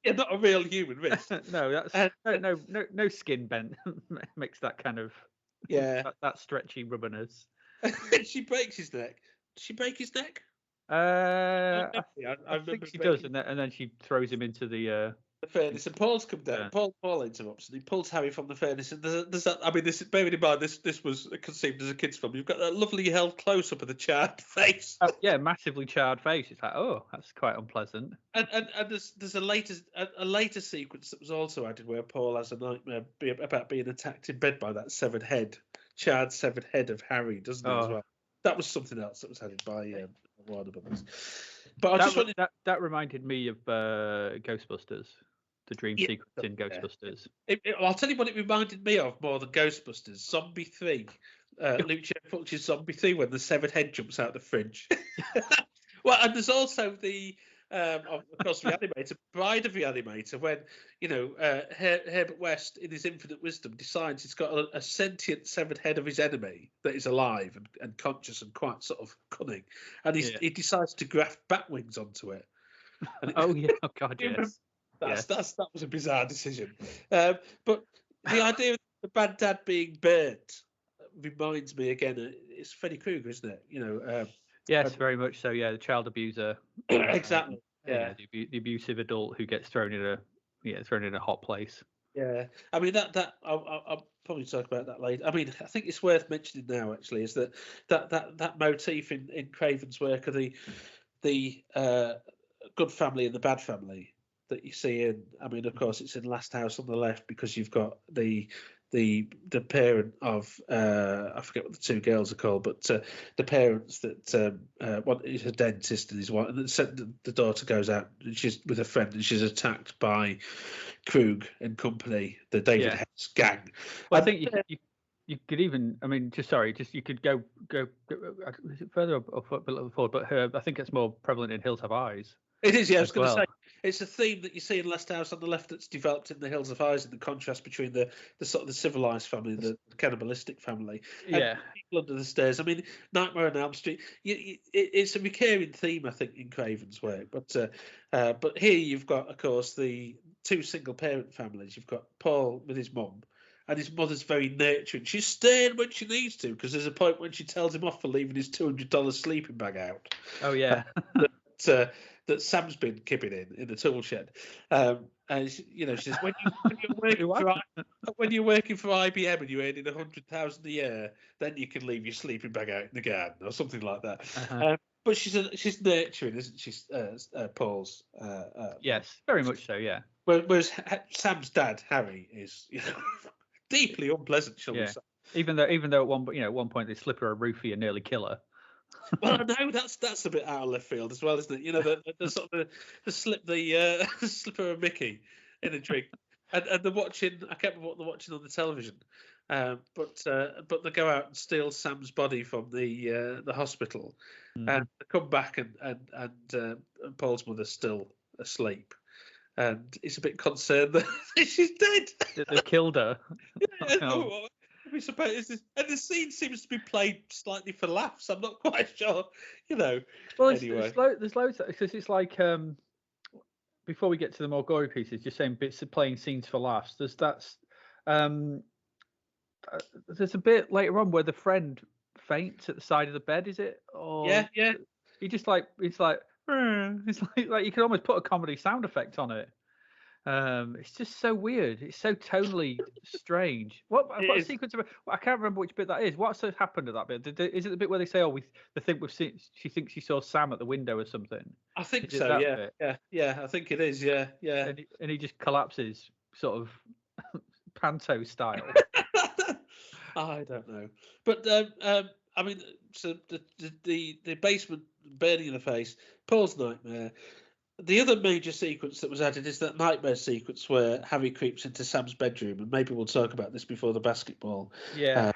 not a real human wrist.
No, that's no skin bent makes that kind of that stretchy rubberness.
She breaks his neck. Does she break his neck?
I think she does, and then she throws him into the
the furnace, and Paul's come down. Paul interrupts, and he pulls Harry from the furnace. And there's that. I mean, bearing in mind this was conceived as a kids' film. You've got that lovely held close up of the charred face.
Yeah, massively charred face. It's like, oh, that's quite unpleasant.
And there's a later sequence that was also added where Paul has a nightmare about being attacked in bed by that charred severed head of Harry, doesn't it, as well? That was something else that was added by Warner Brothers. But
that reminded me of Ghostbusters, the dream sequence in Ghostbusters.
I'll tell you what it reminded me of more than Ghostbusters. Zombie 3. Lucia Fulci's Zombie 3 when the severed head jumps out the fridge. Well, and there's also the of course, Reanimator, Bride of Reanimator, when, Herbert West, in his infinite wisdom, decides he's got a sentient severed head of his enemy that is alive and conscious and quite sort of cunning, and he decides to graft bat wings onto it.
Oh God, yes.
That was a bizarre decision. But the idea of the bad dad being burnt reminds me again. It's Freddy Krueger, isn't it?
Yes, very much so. Yeah, the child abuser.
Exactly. Yeah,
the abusive adult who gets thrown in a hot place.
Yeah, I mean that I'll probably talk about that later. I mean, I think it's worth mentioning now actually is that motif in Craven's work of the good family and the bad family that you see in. I mean, of course, it's in Last House on the Left because you've got the parent of I forget what the two girls are called, but the parents that one is a dentist and his wife, and the daughter goes out and she's with a friend and she's attacked by Krug and company, the David Hess gang.
Well, I think you could even, I mean, you could go is it further up a little forward, but I think it's more prevalent in Hills Have Eyes.
It is, yeah. I was going to say it's a theme that you see in Last House on the Left that's developed in The Hills of Eyes, and the contrast between the sort of the civilized family and the cannibalistic family.
Yeah.
People Under the Stairs. I mean, Nightmare on Elm Street. It's a recurring theme, I think, in Craven's work. But here you've got, of course, the two single parent families. You've got Paul with his mum. And his mother's very nurturing. She's staying when she needs to, because there's a point when she tells him off for leaving his $200 sleeping bag out.
Oh yeah.
That Sam's been keeping in the tool shed. And she says, when you're working for IBM and you're earning $100,000 a year, then you can leave your sleeping bag out in the garden or something like that.
Uh-huh.
But she's nurturing, isn't she? Paul's.
Yes, very much so. Yeah.
Whereas Sam's dad, Harry, is deeply unpleasant, shall we say? Even though
at one point they slip her a roofie and nearly kill her.
Well, no, that's a bit out of left field as well, isn't it? The sort of the slip her a Mickey in a drink, and they're watching. I can't remember what they're watching on the television, but they go out and steal Sam's body from the hospital, and they come back and Paul's mother's still asleep. And he's a bit concerned that she's dead.
They killed her.
Yeah, we suppose, and the scene seems to be played slightly for laughs. I'm not quite sure,
Well,
anyway.
there's loads because it's like before we get to the more gory pieces, just saying bits of playing scenes for laughs. There's a bit later on where the friend faints at the side of the bed. Is it? Or
yeah.
He just it's like you could almost put a comedy sound effect on it. It's just so weird. It's so tonally strange. What sequence of? I can't remember which bit that is. What's happened to that bit? Is it the bit where they say, "Oh, she thinks she saw Sam at the window or something"?
I think so. Yeah. I think it is. Yeah.
And he just collapses, sort of panto style.
I don't know, but I mean, so the basement burning in the face, Paul's nightmare. The other major sequence that was added is that nightmare sequence where Harry creeps into Sam's bedroom, and maybe we'll talk about this before the basketball.
Yeah.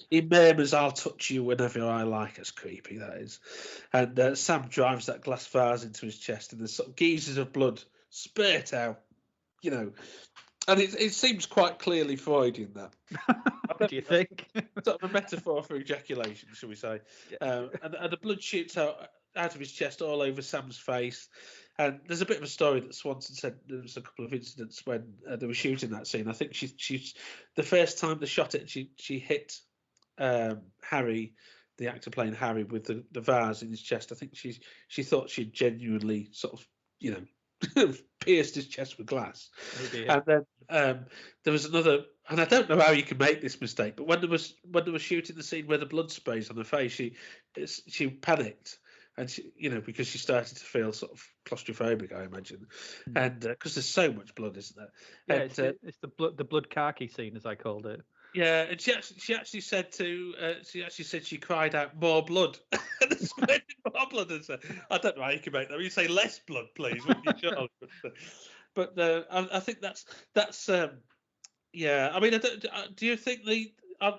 He murmurs, "I'll touch you whenever I like." It's creepy, that is. And Sam drives that glass vase into his chest, and there's sort of geysers of blood spurt out, And it seems quite clearly Freudian, that.
Do you think?
Sort of a metaphor for ejaculation, shall we say.
Yeah.
And the blood shoots out of his chest all over Sam's face. And there's a bit of a story that Swanson said there was a couple of incidents when they were shooting that scene. I think she's the first time they shot it, she hit Harry, the actor playing Harry, with the vase in his chest. I think she thought she'd genuinely sort of, pierced his chest with glass.
Oh dear.
And then there was another, and I don't know how you can make this mistake, but when they were shooting the scene where the blood sprays on her face, she panicked, and because she started to feel sort of claustrophobic, I imagine, and because there's so much blood, isn't there?
Yeah,
And,
it's the blood khaki scene, as I called it.
yeah, and she actually said she cried out more blood. More blood. And so, I don't know how you can make that. You say less blood, please, wouldn't you, Charles? But I think that's yeah. I mean, do you think am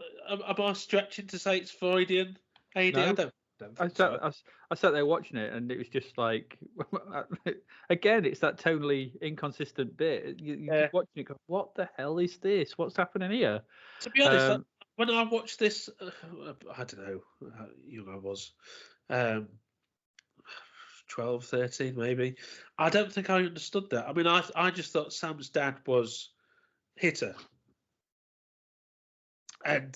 I stretching to say it's Freudian, AD?
No.
I don't think so.
I sat there watching it, and it was just like, again, it's that tonally inconsistent bit. You're just watching it, go, what the hell is this? What's happening here?
To be honest, when I watched this, I don't know how young I was, 12, 13 maybe. I don't think I understood that. I mean, I just thought Sam's dad was hit her. And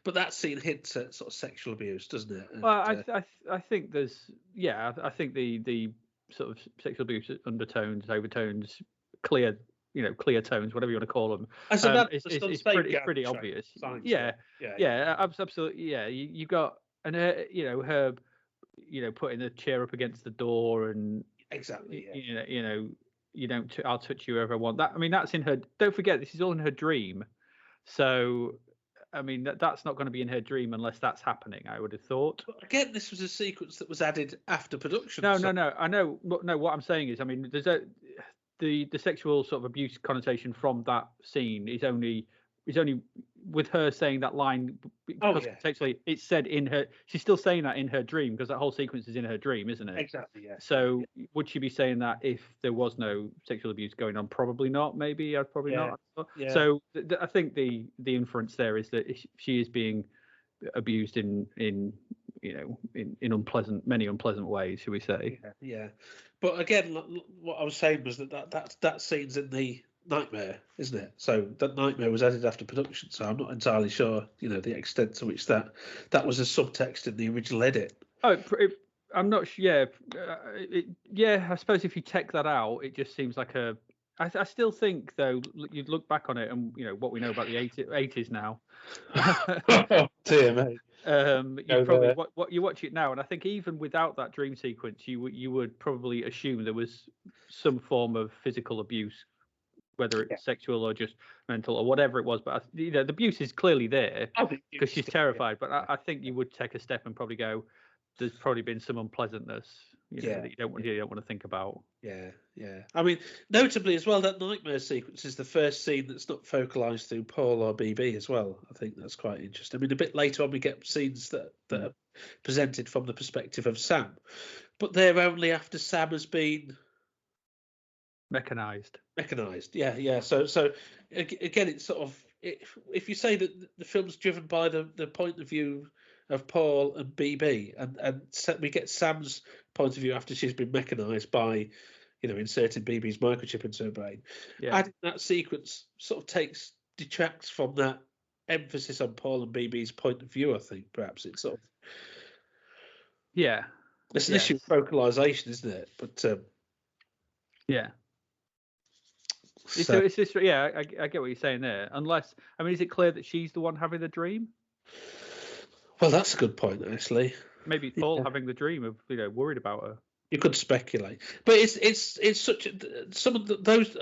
but that scene hints at sort of sexual abuse, doesn't it? And,
Well, I think there's I think the sort of sexual abuse undertones, overtones, clear tones, whatever you want to call them. It's pretty obvious.
Signs,
yeah, absolutely. Yeah, you got and her putting the chair up against the door and
exactly. Yeah.
You don't. I'll touch you wherever I want. That I mean, that's in her. Don't forget, this is all in her dream. So. I mean, that's not going to be in her dream unless that's happening, I would have thought.
But again, this was a sequence that was added after production.
No. I know. No, what I'm saying is, I mean, there's the sexual sort of abuse connotation from that scene is only with her saying that line because potentially it's said in her. She's still saying that in her dream because that whole sequence is in her dream, isn't it?
Exactly. Yeah.
So would she be saying that if there was no sexual abuse going on? Probably not. Maybe I'd probably not.
Yeah.
So I think the inference there is that she is being abused in many unpleasant ways, shall we say?
Yeah. But again, what I was saying was that scene's in the Nightmare, isn't it? So that Nightmare was added after production, so I'm not entirely sure, the extent to which that was a subtext in the original edit.
I'm not sure. Yeah, I suppose if you take that out, it just seems like I still think, though, you'd look back on it and what we know about the 80s now.
Oh, dear mate.
You watch it now, and I think even without that dream sequence, you would probably assume there was some form of physical abuse, whether it's sexual or just mental or whatever it was. But the abuse is clearly there because she's terrified. But I think you would take a step and probably go, there's probably been some unpleasantness that you don't want to think about.
Yeah. I mean, notably as well, that Nightmare sequence is the first scene that's not focalised through Paul or BB as well. I think that's quite interesting. I mean, a bit later on we get scenes that are presented from the perspective of Sam, but they're only after Sam has been
mechanized.
Yeah. So again, it's sort of, if you say that the film's driven by the point of view of Paul and BB, and we get Sam's point of view after she's been mechanized by, inserting BB's microchip into her brain. Adding that sequence sort of detracts from that emphasis on Paul and BB's point of view. I think perhaps it's sort of it's an issue of vocalization, isn't it? But
It's just I get what you're saying there. Unless, I mean, is it clear that she's the one having the dream?
Well, that's a good point, actually.
Maybe Paul having the dream of worried about her.
You could speculate, but it's such some of those.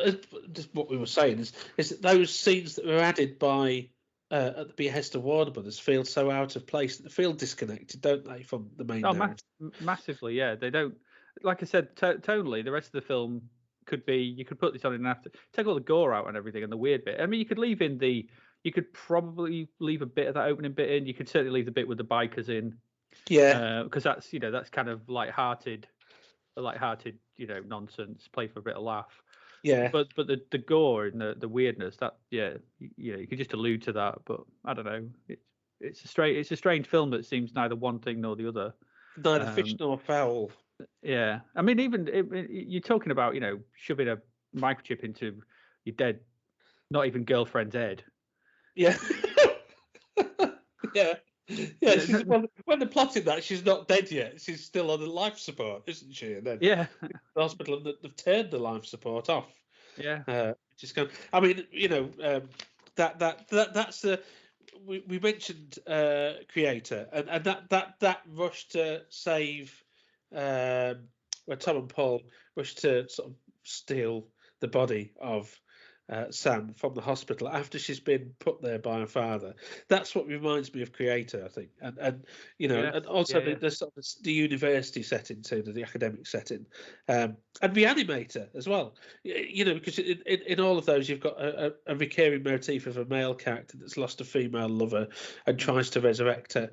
What we were saying is that those scenes that were added by at the behest of Warner Brothers feel so out of place. They feel disconnected, don't they, from the main narrative?
Massively, yeah. They don't. Like I said, tonally, the rest of the film could be. You could put this on and after take all the gore out and everything and the weird bit. I mean, you could leave in the. You could probably leave a bit of that opening bit in. You could certainly leave the bit with the bikers in. Yeah. Because that's that's kind of light-hearted, nonsense. Play for a bit of laugh.
Yeah.
But the gore and the weirdness that you could just allude to that. But I don't know. It's a strange film that seems neither one thing nor the other.
Neither fish nor fowl.
Yeah. I mean, even you're talking about shoving a microchip into your dead, not even girlfriend's head.
Yeah. Yeah. Yeah, when they're plotting that, she's not dead yet. She's still on the life support, isn't she? And then
Yeah.
the hospital, and they've turned the life support off.
Yeah.
Which is kind. I mean, that's the. We mentioned Creator, and that rush to save, where Tom and Paul rush to sort of steal the body of Sam from the hospital after she's been put there by her father. That's what reminds me of Creator, I think, and and also the sort of the university setting too, the academic setting, and Reanimator as well. Because in all of those you've got a recurring motif of a male character that's lost a female lover and tries to resurrect her.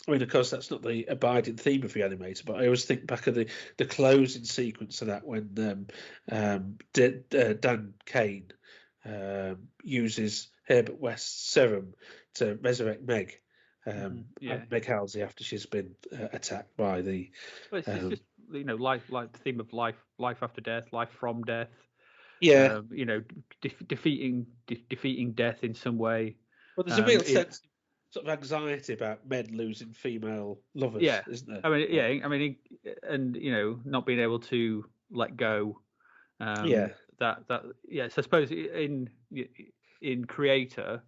I mean, of course, that's not the abiding theme of Reanimator, but I always think back of the closing sequence of that when Dan Kane uses Herbert West's serum to resurrect Meg, Meg Halsey, after she's been attacked by the.
Well, it's just life, like the theme of life after death, life from death.
Yeah.
Defeating death in some way.
Well, there's a real sense. Sort of anxiety about men losing female lovers, isn't there?
I mean, and not being able to let go. So I suppose in Creator,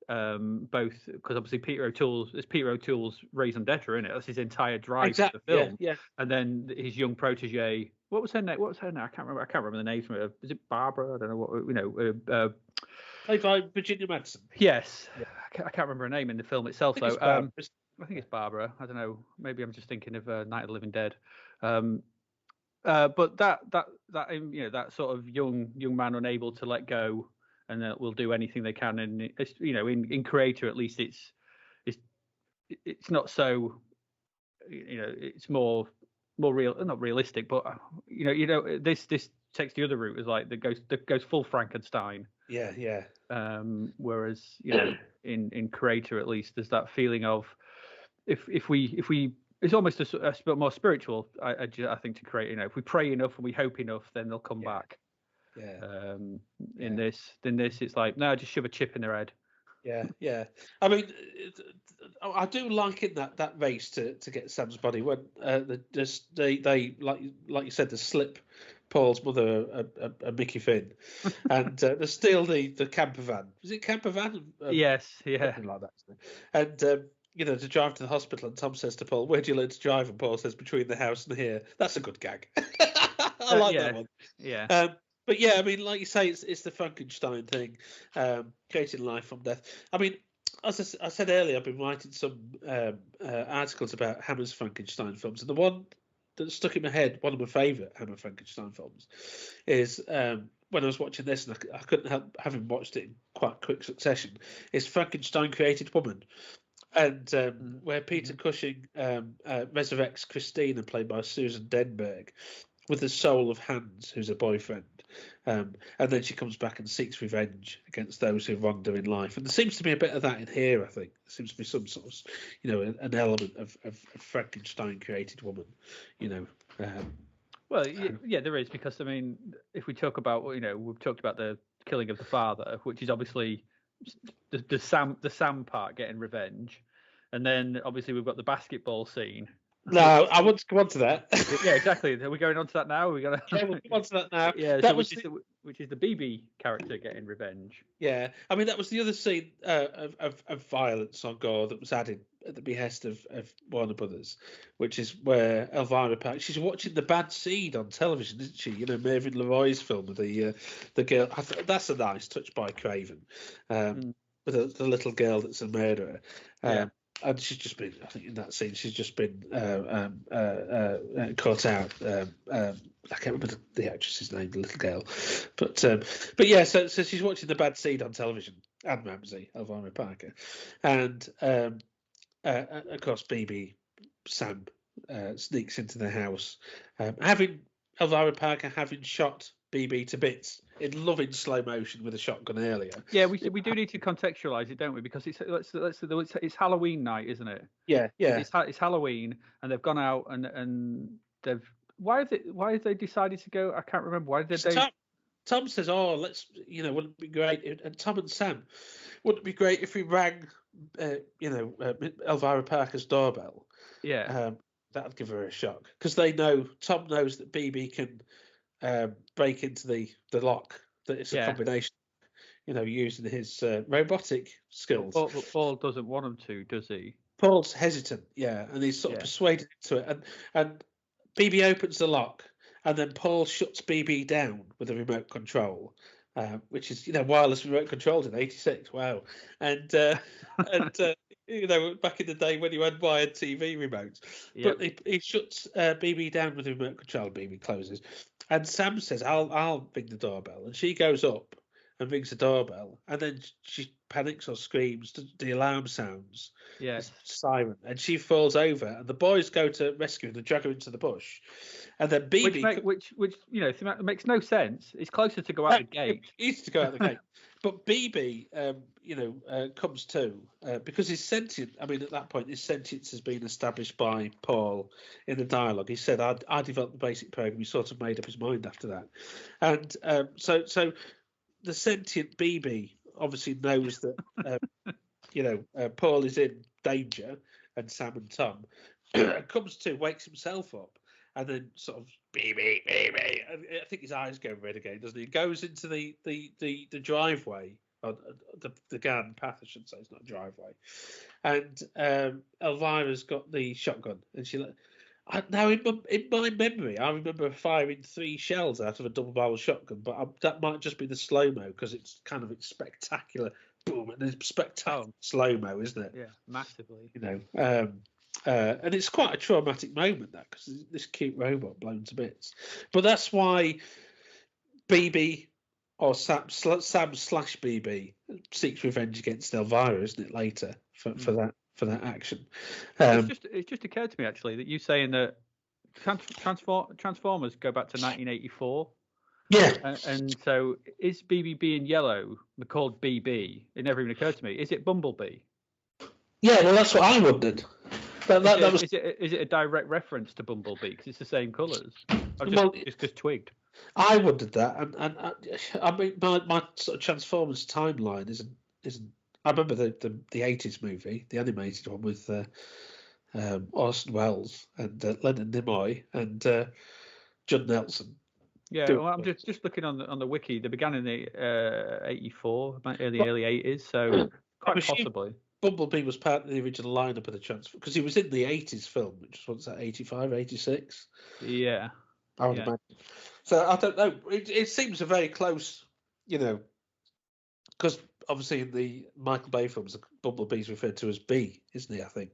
both because obviously Peter O'Toole's raison d'etre, in it. That's his entire drive for the film. Yeah. And then his young protege. What was her name? I can't remember the name of it. Is it Barbara? I don't know what.
Played by Virginia Madsen.
Yes. Yeah. I can't remember her name in the film itself, though. I think it's Barbara. I don't know. Maybe I'm just thinking of Night of the Living Dead. But that sort of young man unable to let go, and that will do anything they can. And in Creator, at least it's not so. It's more real, not realistic, but this takes the other route, is like that goes full Frankenstein.
Yeah.
Whereas in Creator, at least, there's that feeling of if we it's almost a bit more spiritual. I think, to create. If we pray enough and we hope enough, then they'll come back.
Yeah.
In this, it's like, no, just shove a chip in their head.
Yeah. I mean, I do like in that race to get Sam's body when they like you said, they slip Paul's mother a Mickey Finn, and they steal the camper van. Is it camper van?
Yes, yeah,
something like that. And to drive to the hospital, and Tom says to Paul, "Where do you learn to drive?" And Paul says, "Between the house and here." That's a good gag. I like that one.
Yeah.
But yeah, I mean, like you say, it's the Frankenstein thing, creating life from death. I mean, as I said earlier, I've been writing some articles about Hammer's Frankenstein films, and the one that stuck in my head, one of my favourite Hammer Frankenstein films, is when I was watching this, and I couldn't help having watched it in quite quick succession, is Frankenstein Created Woman. And where Peter Cushing resurrects Christina, played by Susan Denberg, with the soul of Hans, who's a boyfriend. And then she comes back and seeks revenge against those who wronged her in life. And there seems to be a bit of that in here, I think. There seems to be some sort of, an element of Frankenstein Created Woman,
Well, yeah, there is, because, I mean, if we talk about, we've talked about the killing of the father, which is obviously the Sam part, getting revenge. And then, obviously, we've got the basketball scene.
No, I want to come on to that.
Yeah, exactly. Are we going on to that now?
Yeah, we'll come on to that now.
Yeah,
that
which is the BB character getting revenge.
Yeah, I mean, that was the other scene of violence on gore that was added at the behest of Warner Brothers, which is where Elvira Park, she's watching The Bad Seed on television, isn't she? Mervyn LeRoy's film with the girl. That's a nice touch by Craven, with the little girl that's a murderer. And she's just been, I think, in that scene, she's just been caught out. I can't remember the actress's name, the little girl, but yeah. So she's watching The Bad Seed on television. Anne Ramsey, Elvira Parker, and of course, BB Sam sneaks into the house, having Elvira Parker having shot BB to bits in loving slow motion with a shotgun earlier.
Yeah, we do need to contextualise it, don't we? Because it's Halloween night, isn't it?
Yeah.
It's Halloween, and they've gone out and they've why have they decided to go? I can't remember. Why did they?
Tom says, "Oh, let's wouldn't it be great?" And Tom and Sam, wouldn't it be great if we rang Elvira Parker's doorbell,
Yeah.
That'd give her a shock because Tom knows that BB can break into the lock. That it's a combination, using his robotic skills.
But Paul doesn't want him to, does he?
Paul's hesitant, and he's sort of persuaded into it, and BB opens the lock, and then Paul shuts BB down with a remote control, which is wireless remote controlled in '86. Wow, and back in the day when you had wired TV remotes. Yep. But he shuts BB down with a remote control. BB closes, and Sam says, "I'll ring the doorbell," and she goes up and rings the doorbell, and then she panics or screams. The alarm sounds.
Yes.
Siren, and she falls over, and the boys go to rescue her and drag her into the bush, and then BB,
which makes no sense. It's closer to go out the gate.
It's to go out the gate, but BB, comes to because he's sentient. I mean, at that point, his sentience has been established by Paul in the dialogue. He said, "I developed the basic program." He sort of made up his mind after that, and so the sentient BB obviously knows that Paul is in danger, and Sam and Tom comes to, wakes himself up, and then sort of BB. I think his eyes go red again, doesn't he? He goes into the driveway, or the garden path, I should say. It's not a driveway, and Elvira's got the shotgun, and she. Now, in my memory, I remember firing 3 shells out of a double-barrel shotgun, but that might just be the slow-mo because it's spectacular. Boom, and it's spectacular slow-mo, isn't it?
Yeah, massively.
And it's quite a traumatic moment, that, because this cute robot blown to bits. But that's why BB, or Sam / BB, seeks revenge against Elvira, isn't it, later, for that action.
It's just occurred to me, actually, that you saying that Transformers go back to 1984.
Yeah.
And so is BB being yellow called BB? It never even occurred to me. Is it Bumblebee?
Yeah, well, that's what I wondered.
Is it a direct reference to Bumblebee because it's the same colours? It's just twigged.
I wondered that, and I mean, my sort of Transformers timeline isn't. I remember the 80s movie, the animated one with Orson Welles and Leonard Nimoy and Judd Nelson.
Yeah, well, I'm just looking on the wiki. They began in the 84, early 80s, so quite possibly.
Bumblebee was part of the original lineup of the Transformers because he was in the 80s film, which was 85, 86.
Yeah,
I would imagine. So I don't know. It seems a very close, because obviously in the Michael Bay films, Bumblebee's referred to as B, isn't he? I think.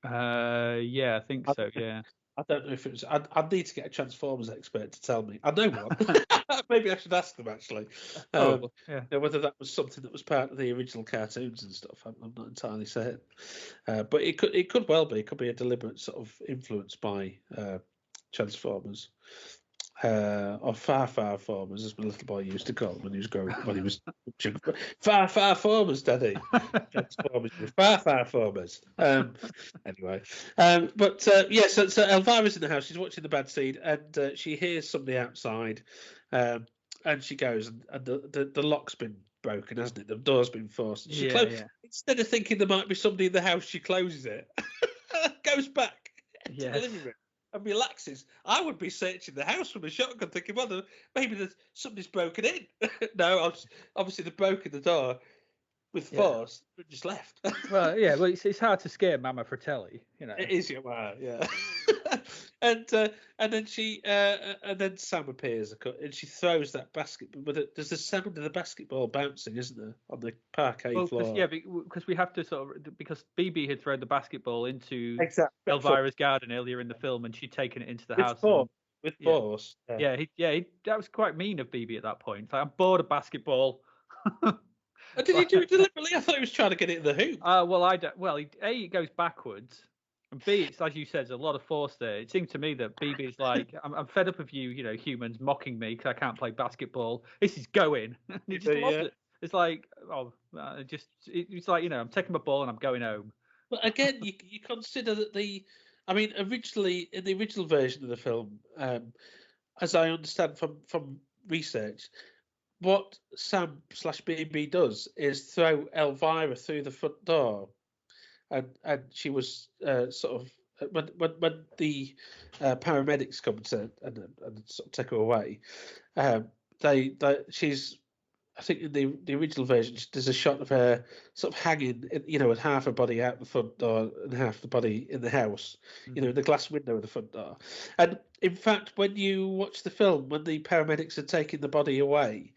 Yeah, I think so. Yeah.
I don't know if it was. I'd need to get a Transformers expert to tell me. I know one. Maybe I should ask them actually. Whether that was something that was part of the original cartoons and stuff. I'm not entirely certain. But it could well be. It could be a deliberate sort of influence by Transformers. Or far formers, as my little boy used to call them when he was growing up. When he was far formers, Daddy. Transformers, far formers. Anyway, So Elvira's in the house. She's watching the bad seed, and she hears somebody outside, and she goes, and the lock's been broken, hasn't it? The door's been forced. And she instead of thinking there might be somebody in the house, she closes it, goes back to the living room. And relaxes. I would be searching the house with a shotgun, thinking, well, maybe somebody's broken in. No, obviously they've broken the door with force, but just left.
Well, it's hard to scare Mama Fratelli,
It is, yeah. And then Sam appears, and she throws that basket. But there's the sound of the basketball bouncing, isn't there, on the parquet floor?
Because we have to because BB had thrown the basketball into Elvira's garden earlier in the film, and she'd taken it into the house.
With force.
That was quite mean of BB at that point. Like, I'm bored of basketball.
Did he do it deliberately? I thought he was trying to get it in the hoop.
It goes backwards. And B, it's as you said, there's a lot of force there. It seemed to me that BB is like, I'm fed up of you, humans mocking me because I can't play basketball. This is going. And he just loves it. It's like, it's like, I'm taking my ball and I'm going home.
But again, you consider that originally in the original version of the film, as I understand from research, what Sam/BB does is throw Elvira through the front door, and she was sort of when the paramedics come to and sort of take her away. She's, I think in the original version, there's a shot of her sort of hanging, with half her body out the front door and half the body in the house, in the glass window of the front door. And in fact, when you watch the film, when the paramedics are taking the body away,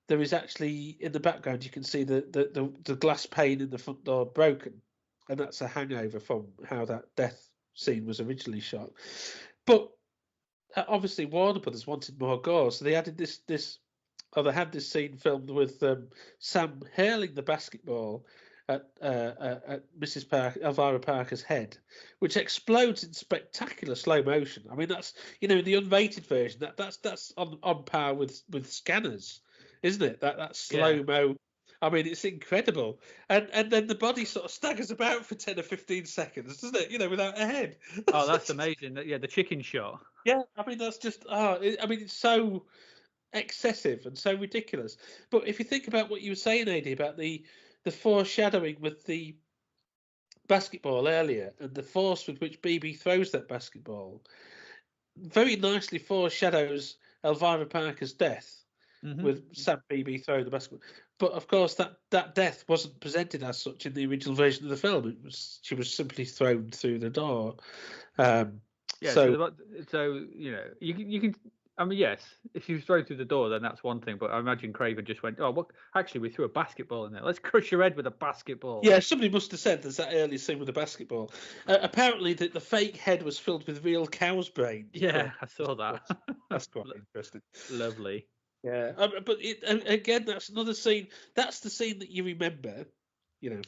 there is actually in the background you can see the glass pane in the front door broken, and that's a hangover from how that death scene was originally shot. But obviously Warner Brothers wanted more gore, so they added this they had this scene filmed with Sam hurling the basketball at Elvira Parker's head, which explodes in spectacular slow motion. I mean, that's in the unrated version that's on par with Scanners, isn't it? That slow mo. I mean, it's incredible. And then the body sort of staggers about for 10 or 15 seconds, doesn't it? Without a head.
That's amazing. Yeah, the chicken shot.
Yeah, I mean, that's just it's so excessive and so ridiculous. But if you think about what you were saying, Ady, about the foreshadowing with the basketball earlier and the force with which BB throws that basketball, very nicely foreshadows Elvira Parker's death with Sam BB throwing the basketball. But of course, that death wasn't presented as such in the original version of the film. She was simply thrown through the door. So you can. I mean, yes, if she was thrown through the door, then that's one thing. But I imagine Craven just went, "Oh, well, actually, we threw a basketball in there. Let's crush your head with a basketball." Yeah, somebody must have said there's that early scene with the basketball. Apparently, the fake head was filled with real cow's brain.
Yeah, I saw that.
That's quite interesting.
Lovely.
Yeah, but again, that's another scene. That's the scene that you remember,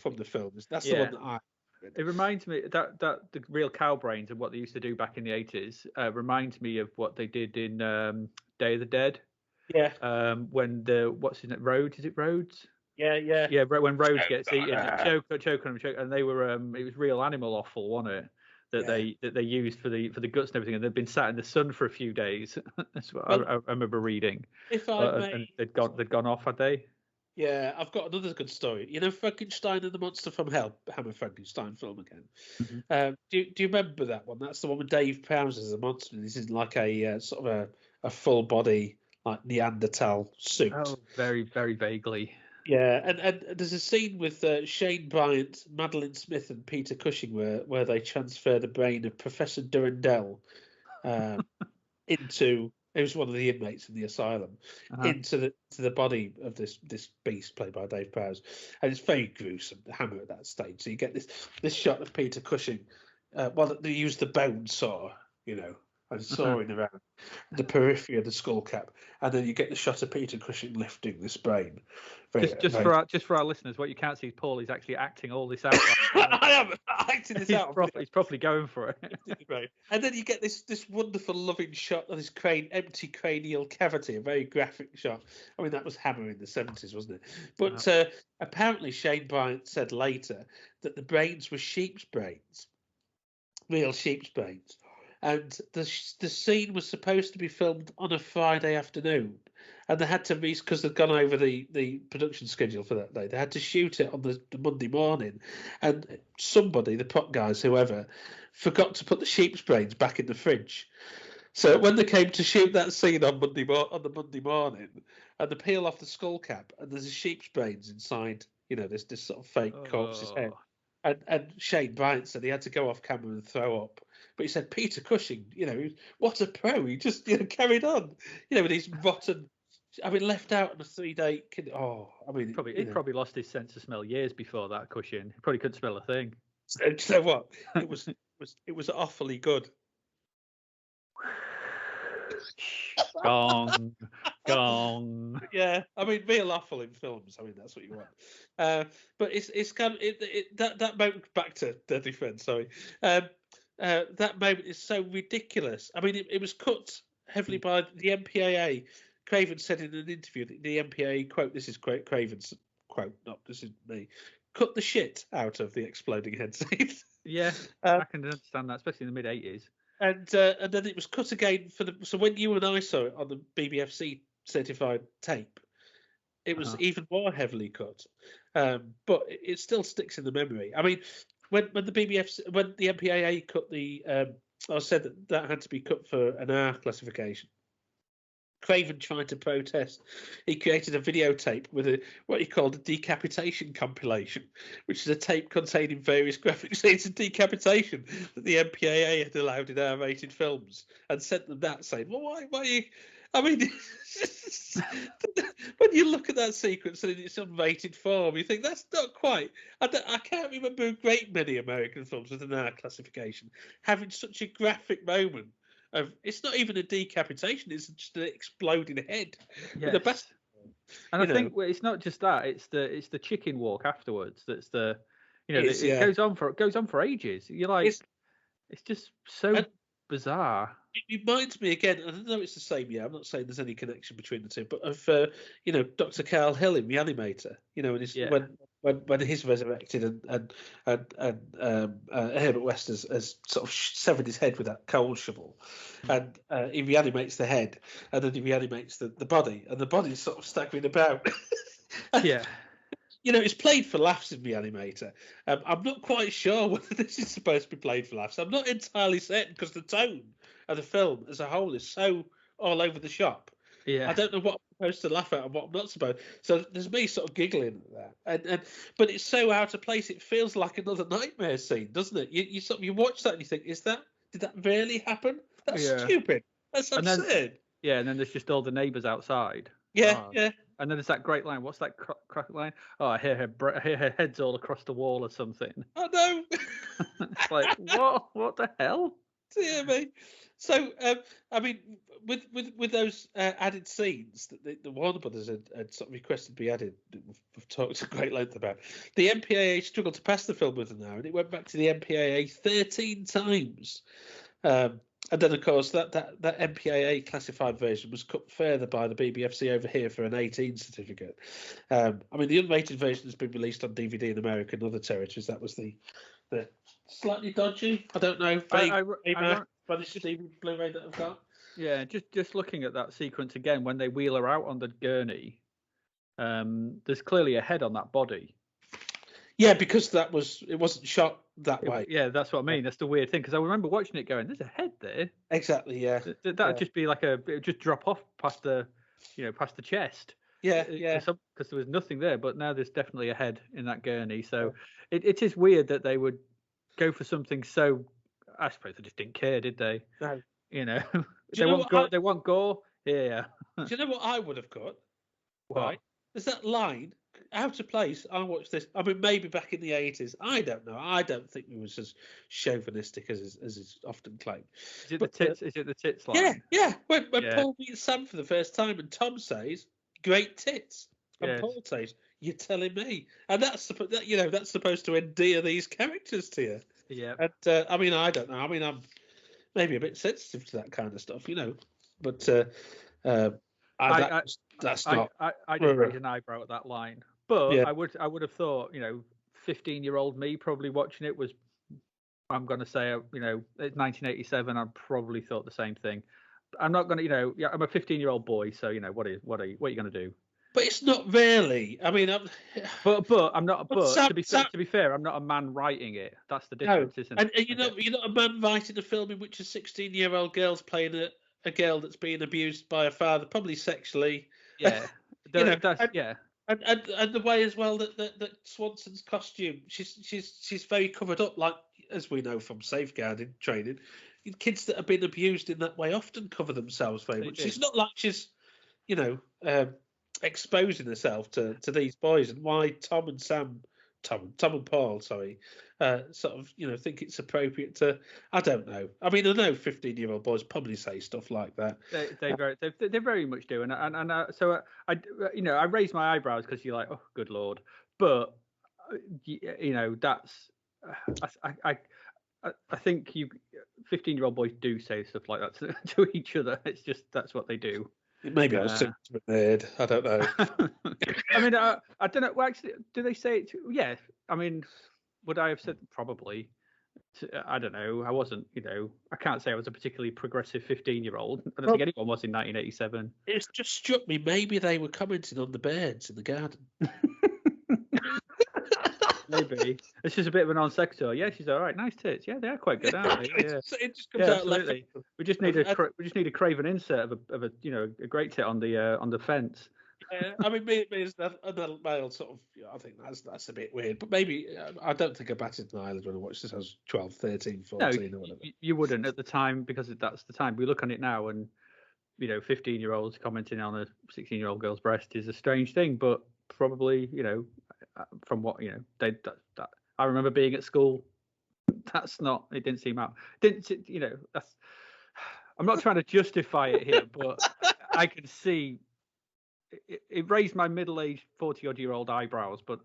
from the film. That's the one that I.
It reminds me that the real cow brains and what they used to do back in the 80s reminds me of what they did in Day of the Dead.
Yeah.
When what's his name? Rhodes? Is it Rhodes?
Yeah.
Yeah. When Rhodes gets eaten, choke on him, and they were it was real animal offal, wasn't it? That they used for the guts and everything, and they'd been sat in the sun for a few days. That's what I remember reading.
If I may,
and they'd gone off, had they?
Yeah, I've got another good story. Frankenstein and the Monster from Hell, Hammer Frankenstein film again. Do you remember that one? That's the one with Dave Prowse as a monster. This is like a sort of a full body like Neanderthal suit.
Oh, very, very vaguely.
Yeah, and there's a scene with Shane Bryant, Madeline Smith, and Peter Cushing where they transfer the brain of Professor Durandell into. He was one of the inmates in the asylum, into the body of this beast played by Dave Prowse, and it's very gruesome. The Hammer at that stage, so you get this shot of Peter Cushing. They use the bone saw, and sawing around the periphery of the skull cap, and then you get the shot of Peter Cushing lifting this brain.
Just for our listeners, what you can't see is Paul is actually acting all this out.
I am acting this out.
He's probably going for it.
And then you get this wonderful, loving shot of this empty cranial cavity, a very graphic shot. I mean, that was Hammer in the 70s, wasn't it? But apparently, Shane Bryant said later that the brains were sheep's brains, real sheep's brains. And the scene was supposed to be filmed on a Friday afternoon, and they had to because they'd gone over the production schedule for that day. They had to shoot it on the Monday morning, and somebody, the prop guys, whoever, forgot to put the sheep's brains back in the fridge. So when they came to shoot that scene on the Monday morning, and they peel off the skull cap, and there's a sheep's brains inside, this sort of fake corpse's head. And Shane Bryant said he had to go off camera and throw up. But he said Peter Cushing, what a pro. He just carried on, with these rotten. I mean, left out on a 3-day.
He probably lost his sense of smell years before that. Cushing, he probably couldn't smell a thing.
So what? It was awfully good.
Gong.
Yeah, I mean, real awful in films. I mean, that's what you want. But it's kind of that moment. Back to their defence. Sorry. That moment is so ridiculous. I mean, it was cut heavily by the MPAA. Craven said in an interview that the MPAA, quote, this is Craven's quote, not this is me, cut the shit out of the exploding head scene.
Yeah, I can understand that, especially in the mid-80s.
And then it was cut again so when you and I saw it on the BBFC certified tape, it was even more heavily cut. But it still sticks in the memory. I mean, when the MPAA cut the, I said that had to be cut for an R classification. Craven tried to protest. He created a videotape with what he called a decapitation compilation, which is a tape containing various graphic scenes of decapitation that the MPAA had allowed in R-rated films, and sent them that, saying, "Well, why are you?" I mean, when you look at that sequence in its unrated form, you think that's not quite. I can't remember a great many American films with an R classification having such a graphic moment. It's not even a decapitation; it's just an exploding head.
Yes. And I think it's not just that; it's the chicken walk afterwards. That's the, it goes on for ages. You're like, it's just so bizarre.
It reminds me again. I don't know it's the same. Yeah, I'm not saying there's any connection between the two, but of Dr. Carl Hill in Reanimator. When he's resurrected and Herbert West has sort of severed his head with that coal shovel, and he reanimates the head, and then he reanimates the body, and the body's sort of staggering about.
Yeah.
It's played for laughs in Reanimator. I'm not quite sure whether this is supposed to be played for laughs. I'm not entirely certain because the tone of the film as a whole is so all over the shop.
Yeah.
I don't know what I'm supposed to laugh at and what I'm not supposed. So there's me sort of giggling at that, but it's so out of place. It feels like another nightmare scene, doesn't it? You watch that and you think, did that really happen? That's stupid. That's absurd.
And then there's just all the neighbours outside.
Yeah.
And then there's that great line. What's that crack line? Oh, I hear her head's all across the wall or something.
Oh no!
It's like, what the hell?
Dear me. So, I mean, with those added scenes that the Warner Brothers had sort of requested be added, we've talked at great length about. The MPAA struggled to pass the film with them now, and it went back to the MPAA 13 times. And then, of course, that MPAA classified version was cut further by the BBFC over here for an 18 certificate. I mean, the unrated version has been released on DVD in America and other territories. That was the slightly dodgy, I don't know, Spanish Blu-ray that I've got.
Yeah, just looking at that sequence again, when they wheel her out on the gurney, there's clearly a head on that body.
Yeah, because it wasn't shot that way.
Yeah, that's what I mean. That's the weird thing, because I remember watching it going, "There's a head there."
Exactly. Yeah.
That'd just be like it would just drop off past the chest.
Yeah.
Because there was nothing there, but now there's definitely a head in that gurney. So it is weird that they would go for something so. I suppose they just didn't care, did they?
No.
They want gore. Yeah.
Do you know what I would have got?
What?
Right. There's that line. Out of place. I watched this. I mean, maybe back in the 80s. I don't know. I don't think it was as chauvinistic as is often claimed.
Is it the tits? Is it the tits line?
Yeah. When Paul meets Sam for the first time, and Tom says, "Great tits," and Paul says, "You're telling me," and that's supposed to endear these characters to you.
Yeah.
And I mean, I don't know. I mean, I'm maybe a bit sensitive to that kind of stuff, but that's not.
I didn't raise an eyebrow at that line. But I would have thought, 15-year-old me probably watching it was, I'm going to say, it's 1987. I probably thought the same thing. I'm not going to, I'm a 15-year-old boy, so what are you going to do?
But it's not really. I mean,
but I'm not. But to be fair, I'm not a man writing it. That's the difference, isn't it?
And you're not a man writing a film in which a 16-year-old girl's playing a girl that's being abused by her father, probably sexually.
Yeah.
And the way as well that Swanson's costume, she's very covered up, like as we know from safeguarding training. Kids that have been abused in that way often cover themselves very much. It's not like she's, exposing herself to these boys, and why Tom and Paul, sort of, think it's appropriate to. I don't know. I mean, I know 15-year-old boys probably say stuff like that.
They very much do, and so I raise my eyebrows because you're like, oh, good lord, but that's I think 15-year-old boys do say stuff like that to each other. It's just that's what they do.
Maybe I was too nerd. I don't know.
I mean, I don't know. Well, actually, do they say it? Yeah. I mean, would I have said probably? I don't know. I wasn't, I can't say I was a particularly progressive 15-year-old. I don't think anyone was in 1987.
It's just struck me. Maybe they were commenting on the birds in the garden.
Maybe it's just a bit of a non sequitur. Yeah, she's all right. Nice tits. Yeah, they are quite good, aren't they? Yeah,
it just comes out
absolutely. We just need a Craven insert of a great tit on the fence.
Yeah, I mean, me as an adult male, sort of. I think that's a bit weird. But maybe I don't think I batted an eyelid when I watched this. I was 12, 13, 14 or whatever.
You wouldn't at the time, because that's the time. We look on it now, and 15-year-olds commenting on a 16-year-old girl's breast is a strange thing. But probably, from what that I remember being at school, it didn't seem out. That's. I'm not trying to justify it here, but I can see. It raised my middle-aged 40-odd-year-old eyebrows, but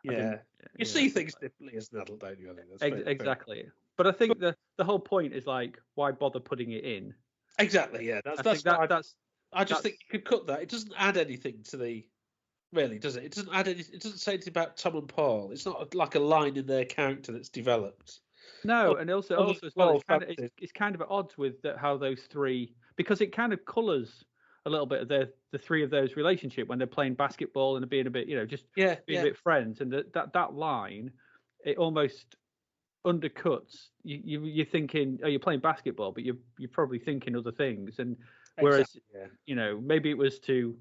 you see things differently as an adult, don't you? I think
exactly. Fair. But I think the whole point is, like, why bother putting it in?
Exactly. Yeah. I just think you could cut that. It doesn't add anything to the. Really, does it? It doesn't add any. It doesn't say anything about Tom and Paul. It's not like a line in their character that's developed.
No, and also as well, it's kind of at odds with how those three, because it kind of colours a little bit of the three of those relationship when they're playing basketball and being a bit, being a bit friends, and that line, it almost undercuts. You're thinking, oh, you're playing basketball, but you're probably thinking other things, and whereas maybe it was to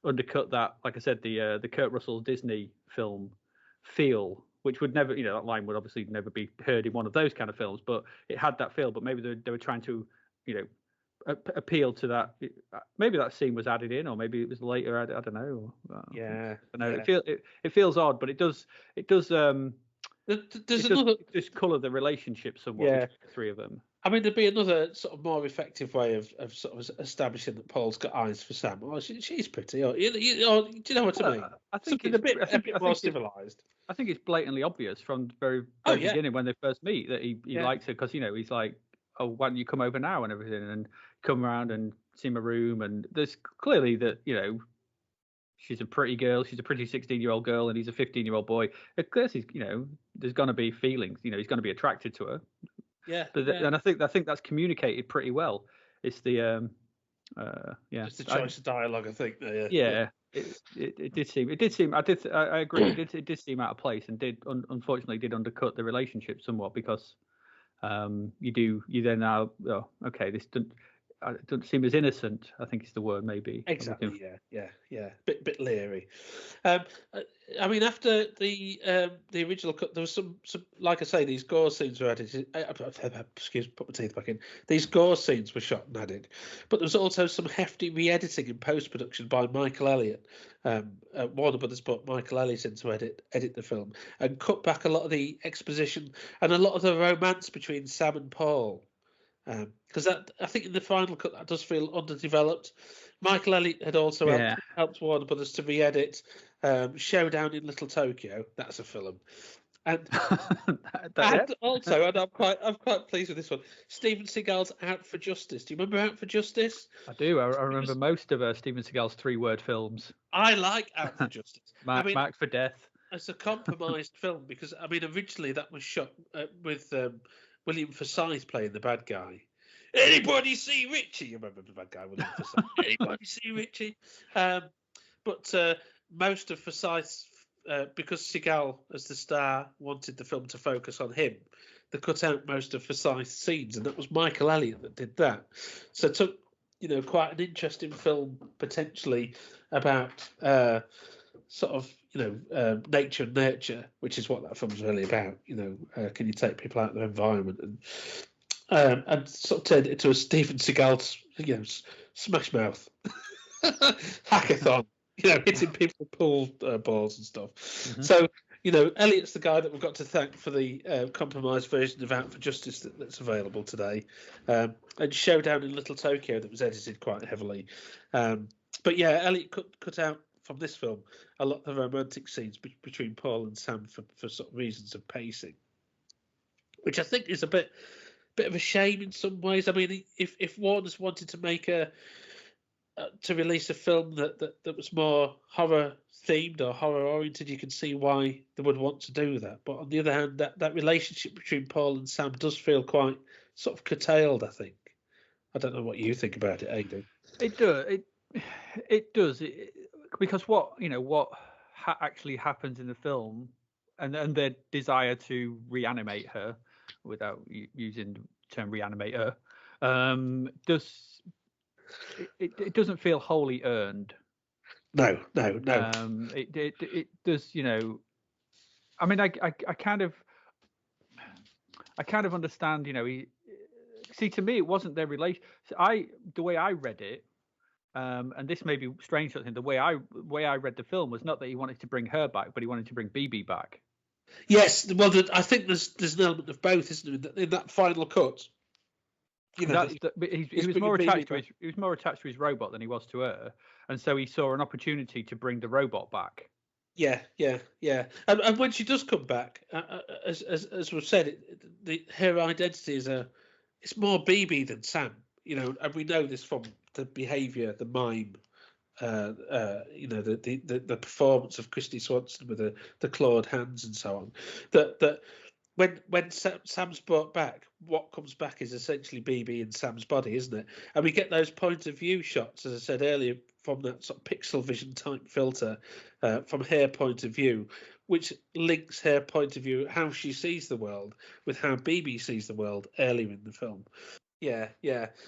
undercut that, like I said, the Kurt Russell Disney film feel, which would never, that line would obviously never be heard in one of those kind of films, but it had that feel. But maybe they were trying to, appeal to that. Maybe that scene was added in, or maybe it was later. I don't know. I know. It feels odd, but it does just colour the relationship somewhat between the three of them.
I mean, there'd be another sort of more effective way of sort of establishing that Paul's got eyes for Sam. Oh, she's pretty. Or, do you know what I mean? I think it's a bit more civilized.
I think it's blatantly obvious from the very beginning when they first meet that he likes her, because he's like, oh, why don't you come over now and everything, and come around and see my room, and there's clearly that she's a pretty girl, she's a pretty 16-year-old girl, and he's a 15-year-old boy. Of course, there's going to be feelings. He's going to be attracted to her. And I think that's communicated pretty well. It's the
It's the choice of dialogue, I think.
It did seem. I agree. It did seem out of place, and unfortunately did undercut the relationship somewhat, because you then now, this doesn't seem as innocent, I think is the word, maybe.
Exactly. Yeah. Bit leery. I mean, after the original cut, there was some, like I say, these gore scenes were added. Put my teeth back in. These gore scenes were shot and added, but there was also some hefty re-editing and post-production by Michael Elliott. Warner Brothers brought Michael Elliott in to edit the film and cut back a lot of the exposition and a lot of the romance between Sam and Paul. Because I think in the final cut that does feel underdeveloped. Michael Elliott had also helped Warner Brothers to re-edit Showdown in Little Tokyo. That's a film, and I'm quite pleased with this one. Steven Seagal's Out for Justice. Do you remember Out for Justice?
I do. I remember most of Steven Seagal's 3-word films.
I like Out for Justice.
Mark for Death.
It's a compromised film because originally that was shot with William Forsythe playing the bad guy. Anybody see Richie? You remember the bad guy, William Forsythe? Anybody see Richie? But most of Forsythe's, because Seagal, as the star, wanted the film to focus on him, they cut out most of Forsythe's scenes, and that was Michael Elliott that did that. So it took, quite an interesting film, potentially, about sort of, nature and nurture, which is what that film's really about. Can you take people out of their environment and sort of turned it into a Steven Seagal, smash mouth hackathon, hitting people with pool balls and stuff. Mm-hmm. So, Elliott's the guy that we've got to thank for the compromised version of Out for Justice that's available today, and Showdown in Little Tokyo that was edited quite heavily. But yeah, Elliott cut out from this film a lot of the romantic scenes between Paul and Sam for sort of reasons of pacing, which I think is a bit of a shame in some ways. I mean, if Warner's wanted to make a to release a film that was more horror themed or horror oriented, you can see why they would want to do that. But on the other hand, that relationship between Paul and Sam does feel quite sort of curtailed, I think. I don't know what you think about it, Ady.
It does. It does. Because what actually happens in the film, and their desire to reanimate her, without using the term reanimate her, it doesn't feel wholly earned.
No.
It does. I mean, I kind of understand. See, to me, it wasn't their relation. The way I read it, and this may be strange, something. The way I read the film was not that he wanted to bring her back, but he wanted to bring BB back.
Yes, well, I think there's an element of both, isn't there? In that final cut, he was more attached to his robot than he was to her, and so he saw an opportunity to bring the robot back. Yeah. And when she does come back, as we've said, her identity is it's more BB than Sam. And we know this from the behaviour, the mime, the performance of Christy Swanson with the clawed hands and so on. That when Sam's brought back, what comes back is essentially BB in Sam's body, isn't it? And we get those point of view shots, as I said earlier, from that sort of pixel vision type filter, from her point of view, which links her point of view, how she sees the world, with how BB sees the world earlier in the film. Yeah.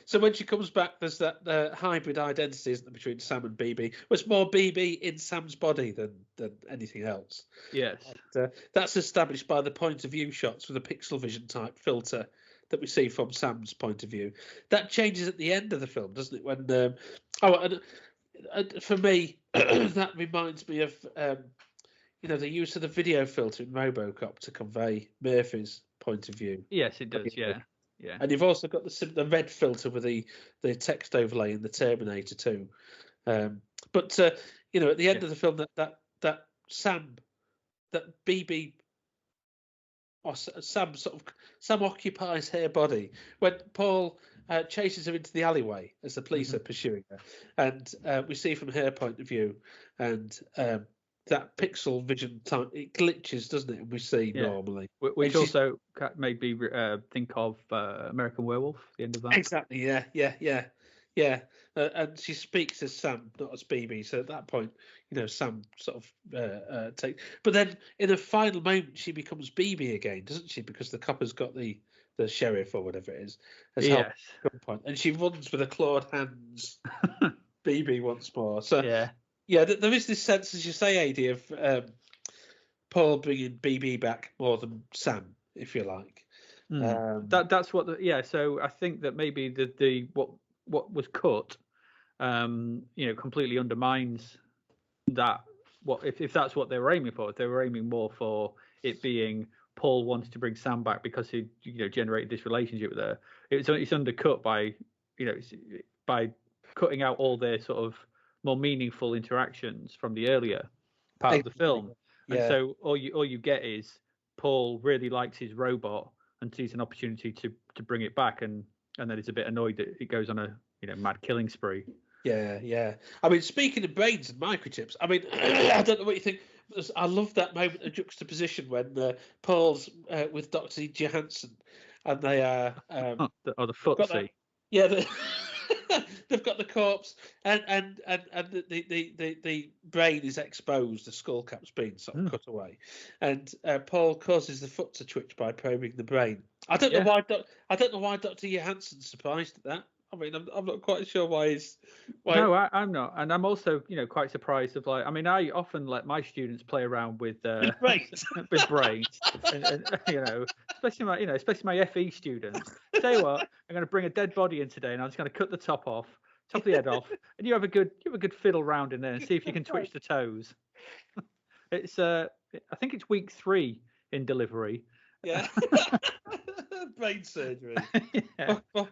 So when she comes back, there's that hybrid identity, isn't there, between Sam and BB? Well, it's more BB in Sam's body than anything else. Yes. And, that's established by the point of view shots with a pixel vision type filter that we see from Sam's point of view. That changes at the end of the film, doesn't it? When for me, that reminds me of the use of the video filter in RoboCop to convey Murphy's point of view. Yes, it does. Yeah. And you've also got the red filter with the text overlay in the Terminator 2. But at the end of the film, that Sam, that BB, or Sam occupies her body when Paul chases her into the alleyway as the police are pursuing her, and we see from her point of view, and that pixel vision time, it glitches, doesn't it? And we see normally, which also made me think of American Werewolf, the end of that. Exactly. Yeah. And she speaks as Sam, not as BB. So at that point, Sam sort of take. But then in a final moment, she becomes BB again, doesn't she? Because the copper's got the sheriff or whatever it is as help at some point, and she runs with her clawed hands, BB once more. So yeah, there is this sense, as you say, Ady, of Paul bringing BB back more than Sam, if you like. That's what. So I think that maybe the what was cut, completely undermines that. What if that's what they were aiming for? If they were aiming more for it being Paul wanted to bring Sam back because he generated this relationship with her, it's undercut by by cutting out all their sort of more meaningful interactions from the earlier part of the film. And so all you get is Paul really likes his robot and sees an opportunity to bring it back, and then he's a bit annoyed that it goes on a mad killing spree. Yeah. I mean, speaking of brains and microchips, I mean, I don't know what you think. I love that moment of juxtaposition when Paul's with Dr. Johansson and they are the footsie. They've got the corpse and the brain is exposed, the skull cap's been sort of cut away, and Paul causes the foot to twitch by probing the brain. I don't know why Dr. Johansson's surprised at that. I mean, I'm not quite sure why. No, I'm not, and I'm also quite surprised of I often let my students play around with brains, and especially my FE students. Tell you what, I'm going to bring a dead body in today, and I'm just going to cut the top of the head off, and you have a good fiddle round in there and see if you can twitch the toes. It's I think it's week 3 in delivery. Yeah. Brain surgery.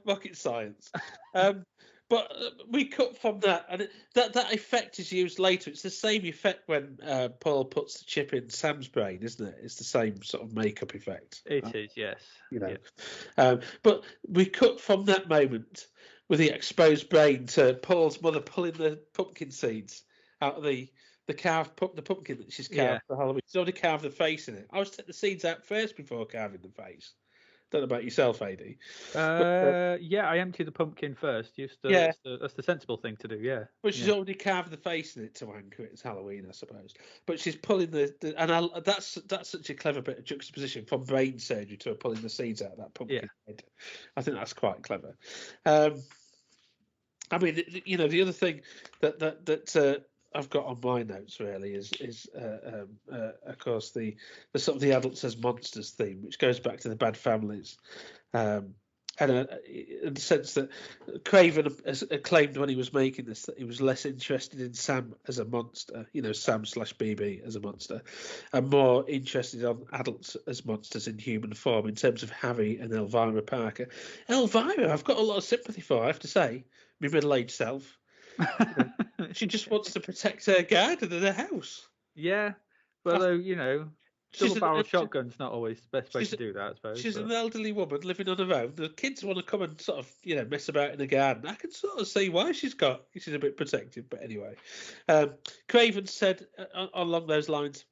Rocket science. But we cut from that, and that effect is used later. It's the same effect when Paul puts the chip in Sam's brain, isn't it? It's the same sort of makeup effect. It is, yes. But we cut from that moment with the exposed brain to Paul's mother pulling the pumpkin seeds out of the pumpkin that she's carved for Halloween. She's already carved the face in it. I always take the seeds out first before carving the face. Don't know about yourself, Ady.
I empty the pumpkin first. That's the sensible thing to do. Yeah.
But she's already carved the face in it to anchor it as Halloween, I suppose. But she's pulling that's such a clever bit of juxtaposition from brain surgery to her pulling the seeds out of that pumpkin head. I think that's quite clever. I mean, the other thing that I've got on my notes really is of course the sort of the adults as monsters theme, which goes back to the Bad Families, and in the sense that Craven has claimed when he was making this that he was less interested in Sam as a monster, Sam/BB as a monster, and more interested in adults as monsters in human form in terms of Harry and Elvira Parker. Elvira, I've got a lot of sympathy for, I have to say, my middle-aged self. She just wants to protect her garden and her house.
Yeah, well, though, double-barrel shotgun's not always the best way to do that, I suppose.
She's an elderly woman living on her own. The kids want to come and sort of, mess about in the garden. I can sort of see why she's a bit protective, but anyway. Craven said along those lines,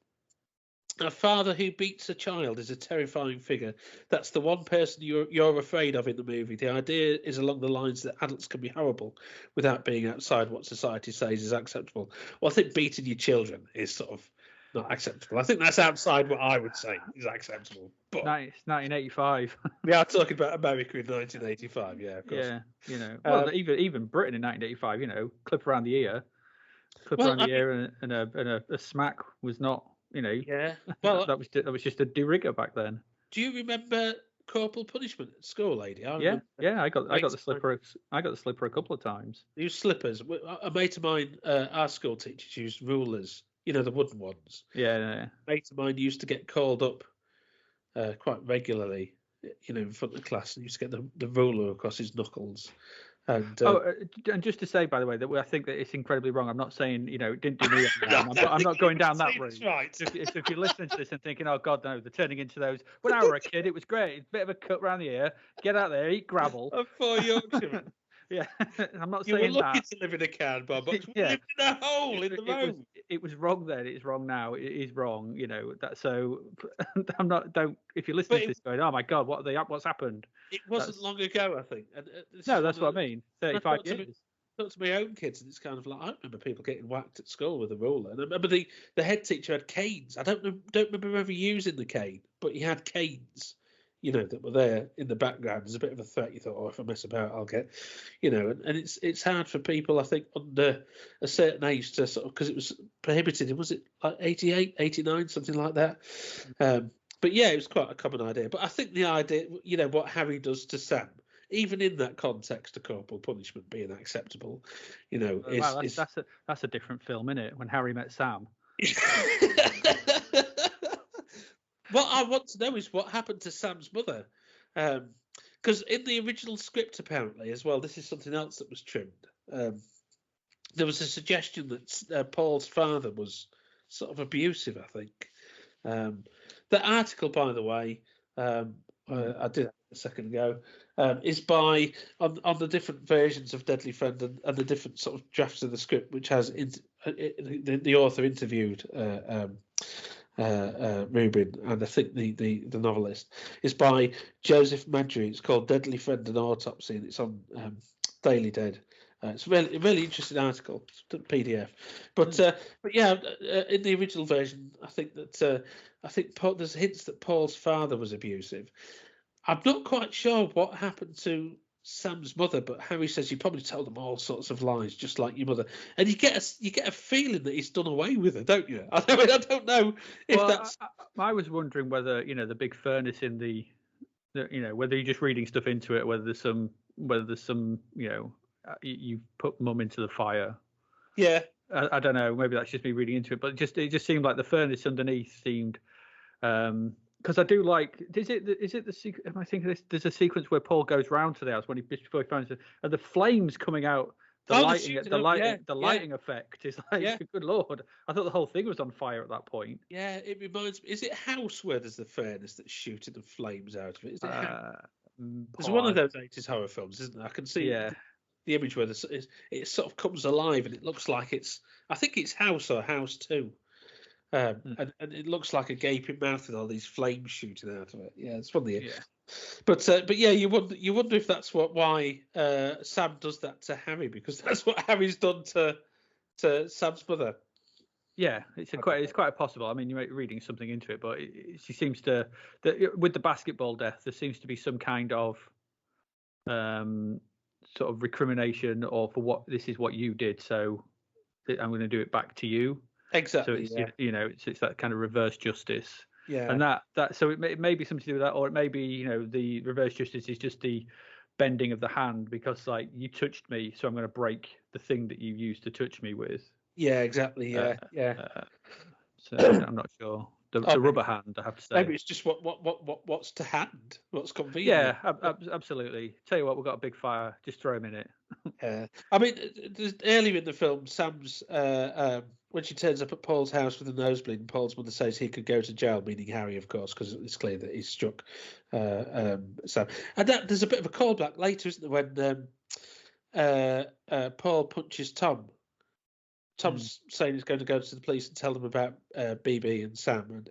a father who beats a child is a terrifying figure. That's the one person you're afraid of in the movie. The idea is along the lines that adults can be horrible without being outside what society says is acceptable. Well, I think beating your children is sort of not acceptable. I think that's outside what I would say is acceptable. But
nice, 1985.
We are talking about America in 1985, yeah, of course.
Yeah, well, even Britain in 1985, clip around the ear. And a smack was not...
Yeah. Well,
that was just a de rigueur back then.
Do you remember corporal punishment at school, Ady?
I got the slipper. I got the slipper a couple of times.
Used slippers. A mate of mine, our school teachers used rulers. The wooden ones.
Yeah.
A mate of mine used to get called up quite regularly. In front of the class, and used to get the ruler across his knuckles. And
just to say, by the way, that I think that it's incredibly wrong. I'm not saying, it didn't do me any harm. I'm not going down that route.
Right.
If you're listening to this and thinking, oh, God, no, they're turning into those. When I were a kid, it was great. It's a bit of a cut around the ear. Get out there, eat gravel.
A 4 Yorkshireman.
Yeah, I'm not
saying that. You were lucky
that.
to live in a cardboard box. You lived in a hole in the road.
It was wrong then. It's wrong now. It is wrong. So I'm not. Don't. If you're listening to this, going, oh my God, what's happened?
It wasn't long ago, I think. And
no, that's what I mean. 35 years.
Talk to my own kids, and it's kind of like I remember people getting whacked at school with a ruler. And I remember the head teacher had canes. I don't remember ever using the cane, but he had canes. That were there in the background as a bit of a threat. You thought, if I mess about, I'll get, and it's hard for people, I think, under a certain age to sort of, because it was prohibited. Was it like 88, 89, something like that? But yeah, it was quite a common idea. But I think the idea, what Harry does to Sam, even in that context of corporal punishment being acceptable,
that's a different film, isn't it? When Harry met Sam.
What I want to know is what happened to Sam's mother, because in the original script, apparently, as well, this is something else that was trimmed. There was a suggestion that Paul's father was sort of abusive, I think. The article, by the way, I did a second ago, is by on the different versions of Deadly Friend and the different sort of drafts of the script, which has the author interviewed Rubin, and I think the novelist is by Joseph Madry. It's called Deadly Friend and Autopsy, and it's on Daily Dead. It's a really interesting article. It's a PDF, but yeah, in the original version, I think there's hints that Paul's father was abusive. I'm not quite sure what happened to Sam's mother, but Harry says you probably told them all sorts of lies, just like your mother, and you get a feeling that he's done away with her, don't you? I don't know if that's.
I was wondering whether the big furnace in the whether you're just reading stuff into it, whether there's some you put mum into the fire.
Yeah.
I don't know. Maybe that's just me reading into it, but it just seemed like the furnace underneath seemed. Because I do like. Is it the? Am I thinking this? There's a sequence where Paul goes round to the house before he finds it, and the flames coming out. The lighting effect is like, good Lord! I thought the whole thing was on fire at that point.
Yeah, it reminds me. Is it House where there's the furnace that's shooting the flames out of it? Is it? There's one of those 80s horror films, isn't there? I can see.
Yeah.
the image where it sort of comes alive and it looks like I think it's House or House 2. And it looks like a gaping mouth with all these flames shooting out of it. Yeah, it's one of the.
Yeah.
But yeah, you wonder if that's why Sam does that to Harry, because that's what Harry's done to Sam's mother.
Yeah, it's quite possible. I mean, you're reading something into it, but she seems to with the basketball death, there seems to be some kind of sort of recrimination, or for what this is what you did, so I'm going to do it back to you.
Exactly.
So it's it's that kind of reverse justice. Yeah. And that so it may be something to do with that, or it may be the reverse justice is just the bending of the hand, because like you touched me, so I'm going to break the thing that you used to touch me with.
Yeah, exactly. Yeah,
so I'm not sure. The rubber hand, I have to say.
Maybe it's just what's to hand, what's convenient.
Yeah, absolutely. Tell you what, we've got a big fire. Just throw him in it.
Yeah, I mean, earlier in the film, Sam's when she turns up at Paul's house with a nosebleed, and Paul's mother says he could go to jail, meaning Harry, of course, because it's clear that he's struck Sam. And there's a bit of a callback later, isn't there, when Paul punches Tom. Tom's saying he's going to go to the police and tell them about BB and Sam,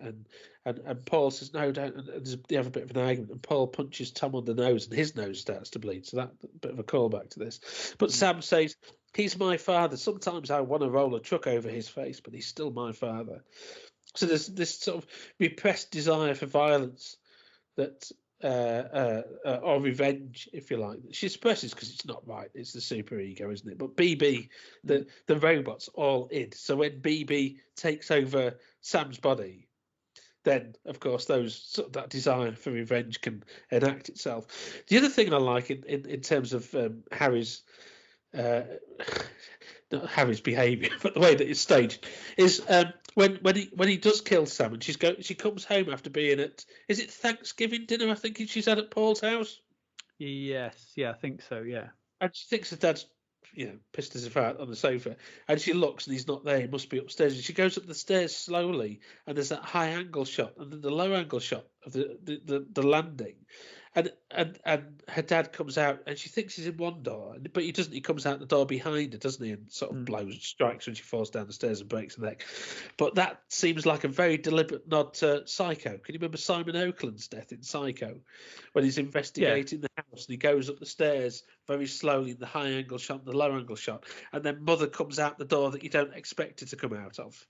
and Paul says no, don't. And they have a bit of an argument, and Paul punches Tom on the nose, and his nose starts to bleed. So that's a bit of a callback to this. But Sam says, "He's my father. Sometimes I want to roll a truck over his face, but he's still my father." So there's this sort of repressed desire for violence that. Or revenge, if you like. She suppresses because it's not right. It's the super ego, isn't it? But BB, the robot's all id. So when BB takes over Sam's body, then of course that desire for revenge can enact itself. The other thing I like in terms of Harry's. Not Harry's behaviour, but the way that it's staged is when he does kill Sam, and she comes home after being at, is it Thanksgiving dinner? I think she's had at Paul's house.
Yes, yeah, I think so. Yeah,
and she thinks her dad's pissed herself out on the sofa, and she looks and he's not there. He must be upstairs. And she goes up the stairs slowly, and there's that high angle shot and then the low angle shot of the landing. And her dad comes out, and she thinks he's in one door, but he doesn't. He comes out the door behind her, doesn't he? And sort of strikes when she falls down the stairs and breaks her neck. But that seems like a very deliberate nod to Psycho. Can you remember Simon Oakland's death in Psycho, when he's investigating the house and he goes up the stairs very slowly in the high angle shot and the low angle shot, and then Mother comes out the door that you don't expect her to come out of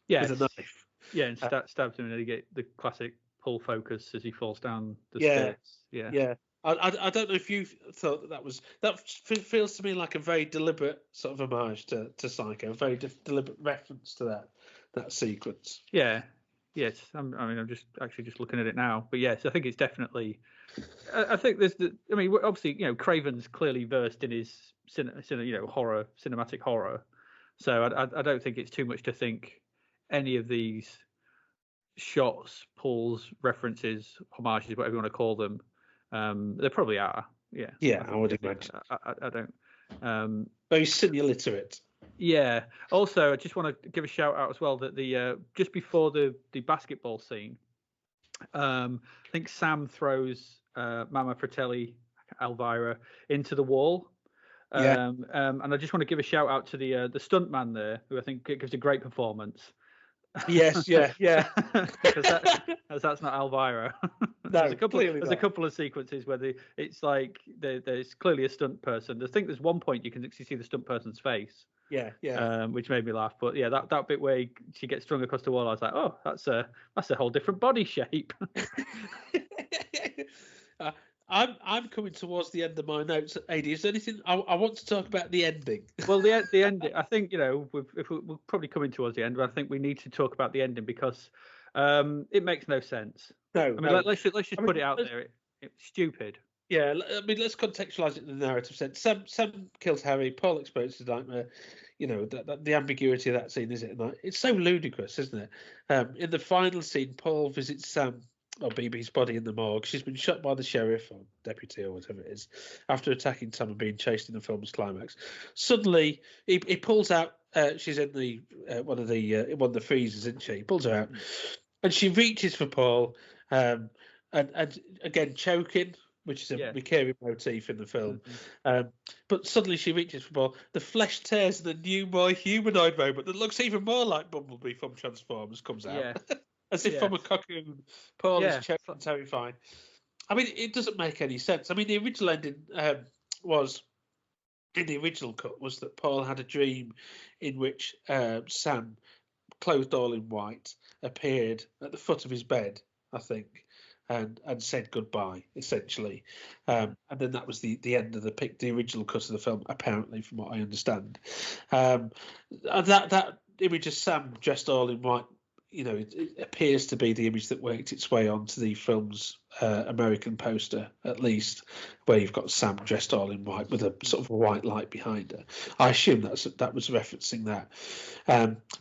with a knife.
Yeah, and stabs him, and you get the classic pull focus as he falls down the stairs. Yeah.
I don't know if you thought that feels to me like a very deliberate sort of homage to Psycho, a very deliberate reference to that sequence.
Yeah. Yes. I'm just looking at it now, but yes, I think it's definitely. I think there's obviously Craven's clearly versed in his cinematic horror, so I don't think it's too much to think any of these shots, pulls, references, homages, whatever you want to call them, they probably are. Yeah,
I would imagine.
I don't.
Very simuliterate.
Yeah. Also, I just want to give a shout out as well that the just before the basketball scene, I think Sam throws Mama Fratelli, Elvira, into the wall. And I just want to give a shout out to the stuntman there, who I think gives a great performance.
Yes, yeah.
Because that's not Elvira.
No,
there's a couple of sequences where it's like there's clearly a stunt person. I think there's one point you can actually see the stunt person's face.
Yeah.
Which made me laugh. But yeah, that bit where she gets strung across the wall, I was like, oh, that's a whole different body shape.
I'm coming towards the end of my notes, Ady. Is there anything I want to talk about the ending?
Well, the ending. I think we're probably coming towards the end, but I think we need to talk about the ending because it makes no sense.
No,
let's just put it out there. It's stupid.
Yeah, I mean, let's contextualise it in the narrative sense. Sam kills Harry. Paul experiences nightmare. The ambiguity of that scene, is it? It's so ludicrous, isn't it? In the final scene, Paul visits Sam or BB's body in the morgue. She's been shot by the sheriff or deputy or whatever it is after attacking Tom and being chased in the film's climax. Suddenly, he pulls out. She's in the one of the freezers, isn't she? He pulls her out, and she reaches for Paul, and again choking which is a
Yeah.
recurring motif in the film. But suddenly she reaches for Paul. The flesh tears, and the new, more humanoid robot that looks even more like Bumblebee from Transformers comes out.
Yeah.
As if from a cocoon. Paul is choking, terrified. I mean, it doesn't make any sense. I mean, the original ending was, in the original cut, was that Paul had a dream in which Sam, clothed all in white, appeared at the foot of his bed, I think, and said goodbye, essentially. And then that was the end of the original cut of the film, apparently, from what I understand. That image of Sam dressed all in white, it appears to be the image that worked its way onto the film's American poster, at least, where you've got Sam dressed all in white with a sort of a white light behind her. I assume that was referencing that.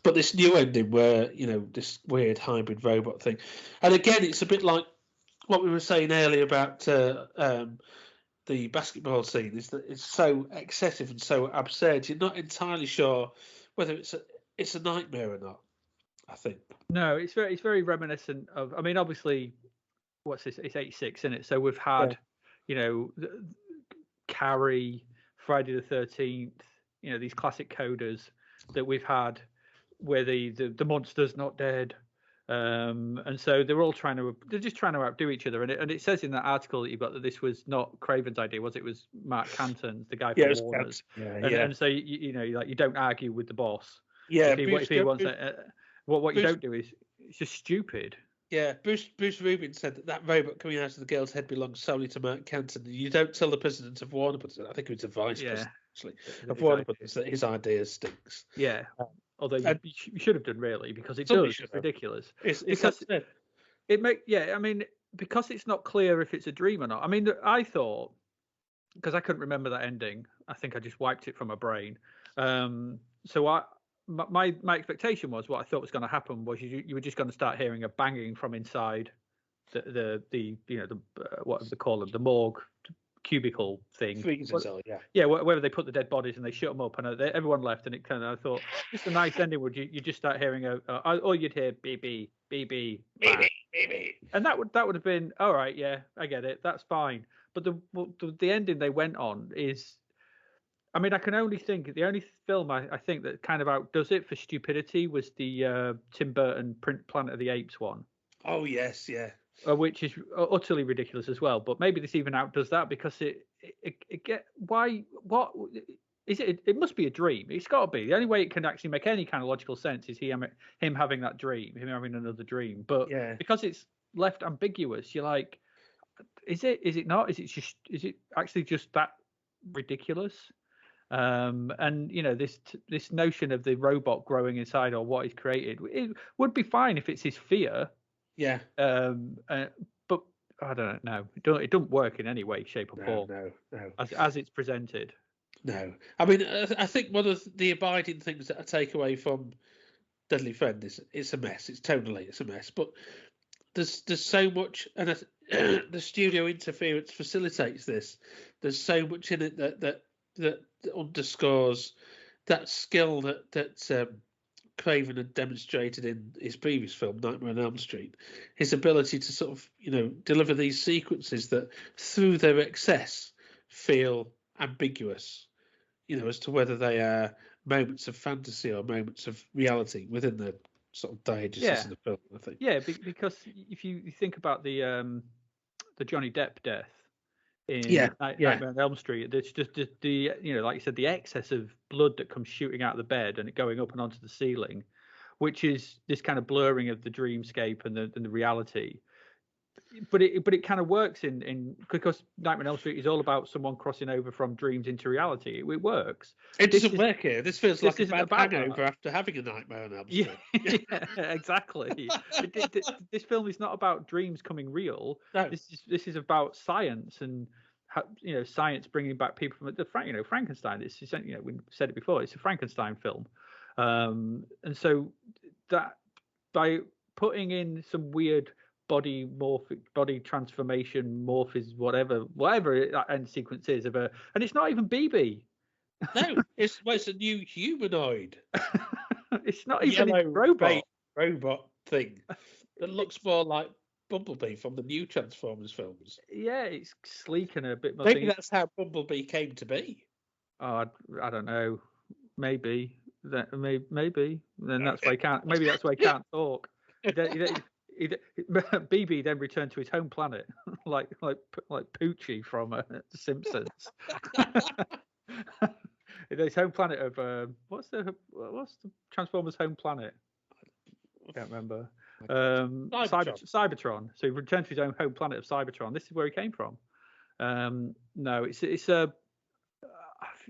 But this new ending where, this weird hybrid robot thing. And again, it's a bit like what we were saying earlier about the basketball scene, is that it's so excessive and so absurd. You're not entirely sure whether it's a nightmare or not, I think.
No, it's very reminiscent of. I mean, obviously, what's this? It's 86, isn't it? So we've had, Carrie, Friday the 13th. These classic coders that we've had, where the monster's not dead, and so they're just trying to outdo each other. And it says in that article that you've got that this was not Craven's idea, was it? It was Mark Canton's, the guy from Warner's. And so you don't argue with the boss.
Yeah,
if he wants what you don't do is it's just stupid.
Yeah, Bruce Rubin said that robot coming out of the girl's head belongs solely to Mark Canton. You don't tell the president of Warner, but I think it was the vice president, actually, of Warner Brothers, that his idea stinks.
Yeah, although you should have done, really, because it does. It's ridiculous. Because it's not clear if it's a dream or not. I mean, I thought, because I couldn't remember that ending, I think I just wiped it from my brain. So my expectation was, what I thought was going to happen was you were just going to start hearing a banging from inside the what do they call them, the morgue cubicle thing. Where they put the dead bodies and they shut them up, and everyone left, and I thought, just a nice ending. Would you just start hearing or you'd hear BB BB BB, and that would have been all right. Yeah, I get it. That's fine. But the ending they went on is. I mean, I can only think the only film I think that kind of outdoes it for stupidity was the Tim Burton Planet of the Apes one.
Oh yes, yeah.
Which is utterly ridiculous as well. But maybe this even outdoes that, because what is it? It must be a dream. It's got to be. The only way it can actually make any kind of logical sense is him having that dream, him having another dream. But because it's left ambiguous, you're like, is it? Is it not? Is it actually just that ridiculous? And this notion of the robot growing inside, or what is created, it would be fine if it's his fear.
Yeah.
But I don't know. It don't work in any way, shape, or form.
No.
As it's presented.
No. I mean, I think one of the abiding things that I take away from Deadly Friend is it's a mess. It's a mess. But there's so much, and the studio interference facilitates this. There's so much in it that underscores that skill that Craven had demonstrated in his previous film, Nightmare on Elm Street. His ability to sort of, deliver these sequences that, through their excess, feel ambiguous, as to whether they are moments of fantasy or moments of reality within the sort of diegesis of the film, I think.
Yeah, because if you think about the Johnny Depp death, Nightmare on Elm Street, it's just the like you said, the excess of blood that comes shooting out of the bed and it going up and onto the ceiling, which is this kind of blurring of the dreamscape and the reality. But it kind of works in because Nightmare on Elm Street is all about someone crossing over from dreams into reality. It works.
It doesn't work here. This feels like a bad hangover after having a Nightmare on Elm Street.
Yeah, exactly. This film is not about dreams coming real.
No.
This is about science and science bringing back people from Frankenstein. It's we said it before. It's a Frankenstein film, and so that by putting in some weird body transformation, whatever that end sequence is and it's not even BB.
No, it's a new humanoid.
It's not even a robot
thing that looks more like Bumblebee from the new Transformers films.
Yeah, it's sleek and a bit more.
Maybe that's how Bumblebee came to be.
Oh, I don't know. Maybe that. Maybe. Then that's why he can't. Maybe that's why he can't talk. BB then returned to his home planet, like Poochie from The Simpsons. His home planet of what's the Transformers home planet? I can't remember. Cybertron. So he returned to his own home planet of Cybertron. This is where he came from. No, it's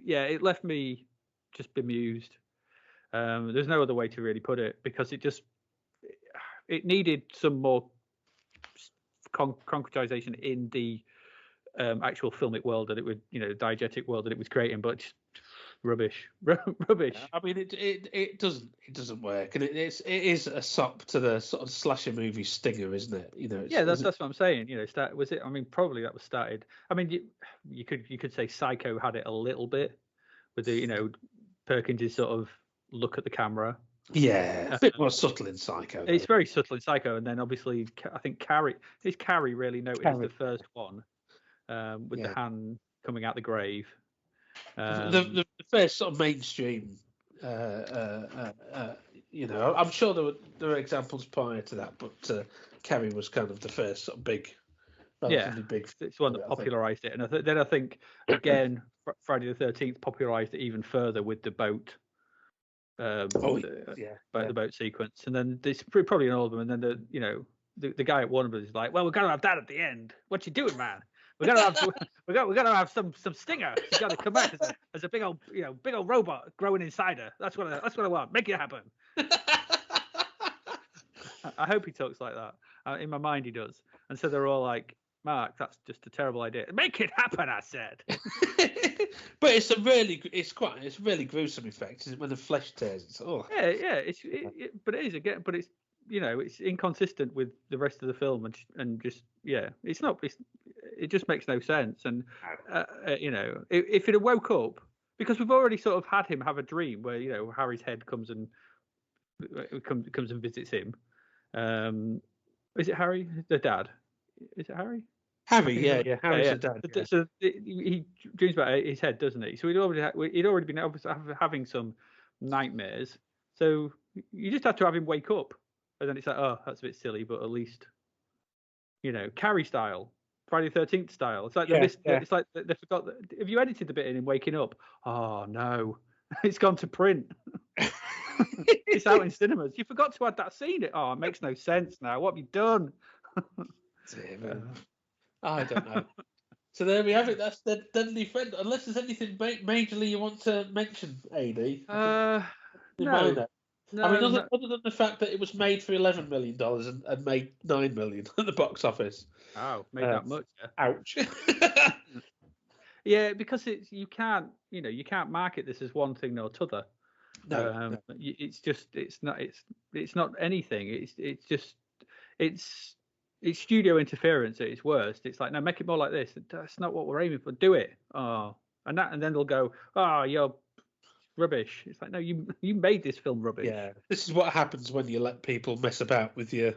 yeah, it left me just bemused. There's no other way to really put it, because it needed some more concretization in the actual filmic world that it would, diegetic world that it was creating, but just rubbish.
I mean, it doesn't work, and it is a sop to the sort of slasher movie stinger, isn't it?
That's what I'm saying. Was it? I mean, probably that was started. I mean, you could say Psycho had it a little bit with the Perkins' sort of look at the camera.
Yeah, a bit more subtle in Psycho.
It's very subtle in Psycho, and then obviously I think Carrie really noticed the first one with the hand coming out the grave.
The first sort of mainstream, I'm sure there were examples prior to that, but Carrie was kind of the first sort of big, relatively big.
It's one that popularised it, and then I think again Friday the 13th popularised it even further with the boat. The boat sequence, and then there's probably in all of them, and then the guy at Warner Bros. Is like, well, we're gonna have that at the end. What you doing, man? We're gonna have some stinger. She's got to come back as a big old robot growing inside her. That's what I want. Make it happen. I hope he talks like that. In my mind, he does. And so they're all like, Mark, that's just a terrible idea. Make it happen, I said.
But it's a really gruesome effect, isn't it, when the flesh tears.
But it is again. But it's it's inconsistent with the rest of the film, and just it's not. It just makes no sense. And if it had woke up, because we've already sort of had him have a dream where Harry's head comes and visits him. Is it Harry, the dad? Is it Harry?
Harry's the dad.
Yeah. So he dreams about his head, doesn't he? So he'd already been having some nightmares. So you just have to have him wake up, and then it's like, oh, that's a bit silly, but at least Carrie style, Friday the 13th style. It's like it's like they forgot that. Have you edited the bit in him waking up? Oh no, it's gone to print. It's out in cinemas. You forgot to add that scene. It makes no sense now. What have you done?
I don't know. So there we have it. That's the Deadly Friend. Unless there's anything majorly you want to mention, Ady.
No.
I mean, other than the fact that it was made for $11 million and made $9 million at the box office.
Oh, made that much. Yeah.
Ouch.
Yeah, because you can't market this as one thing or t'other.
No.
It's not anything. It's studio interference at its worst. It's like, no, make it more like this. That's not what we're aiming for. Do it. And then they'll go, you're rubbish. It's like, no, you made this film rubbish.
Yeah, this is what happens when you let people mess about with your.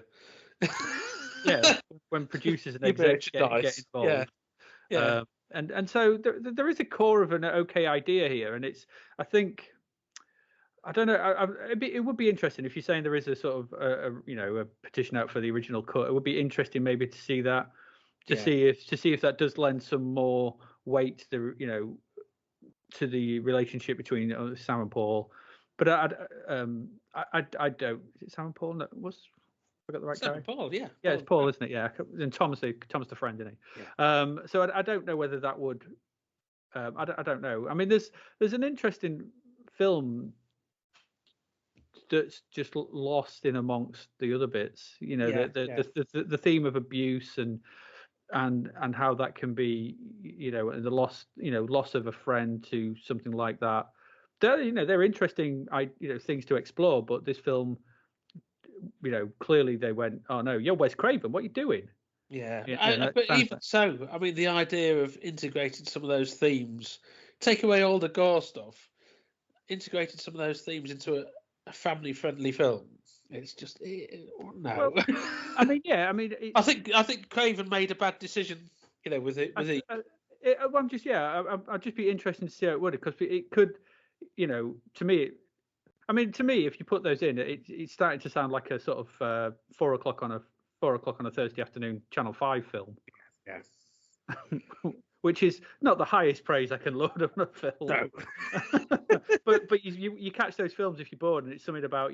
When producers and execs get involved.
Yeah.
And so there is a core of an okay idea here, and I think. I don't know. It would be interesting if you're saying there is a sort of a petition out for the original cut. It would be interesting maybe to see that, to see if that does lend some more weight to the relationship between Sam and Paul. But I don't. Is it Sam and Paul? No, I got the right
Sam
guy?
and Paul, yeah.
Yeah, it's Paul, isn't it? Yeah, and Thomas the friend, isn't he?
Yeah.
So I don't know whether that would. I don't know. I mean, there's an interesting film that's just lost in amongst the other bits, the theme of abuse and how that can be, and the loss of a friend to something like that. They're interesting, things to explore. But this film, clearly they went, oh no, you're Wes Craven, what are you doing?
Yeah, but even so, I mean, the idea of integrating some of those themes, take away all the gore stuff, integrating some of those themes into a family-friendly film, It's just no.
Well, I mean, yeah, I mean,
I think Craven made a bad decision, with it.
I'm just, I'd just be interested to see how it would, because it could, to me, if you put those in, it's starting to sound like a sort of 4 o'clock on a Thursday afternoon Channel 5 film.
Yeah.
Which is not the highest praise I can load on a film.
No.
but you catch those films if you're bored, and it's something about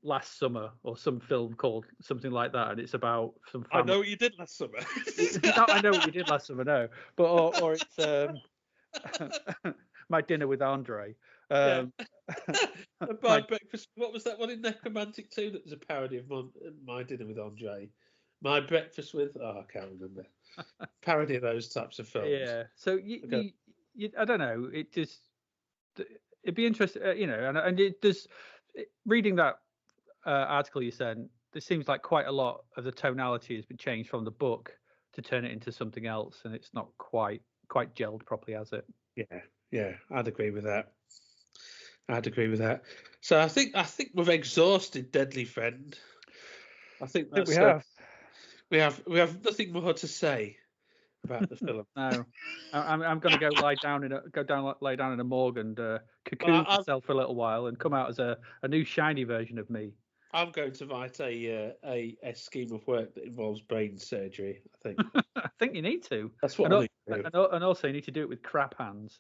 Last Summer or some film called something like that, and it's about some family.
I Know What You Did Last Summer.
I Know What You Did Last Summer, no. But or it's My Dinner with Andre.
My breakfast. What was that one in Necromantic 2 that was a parody of My Dinner with Andre? My Breakfast with I can't remember. Parody of those types of films.
Yeah. So you I don't know. It'd be interesting, and it does. Reading that article you sent, there seems like quite a lot of the tonality has been changed from the book to turn it into something else, and it's not quite gelled properly, has it?
Yeah, I'd agree with that. So I think we've exhausted Deadly Friend. I think we have. We have nothing more to say about the film.
No, I'm going to go lie down in a morgue and cocoon myself for a little while and come out as a new shiny version of me.
I'm going to write a scheme of work that involves brain surgery. I think.
I think you need to.
That's what I need to do.
And also you need to do it with crap hands.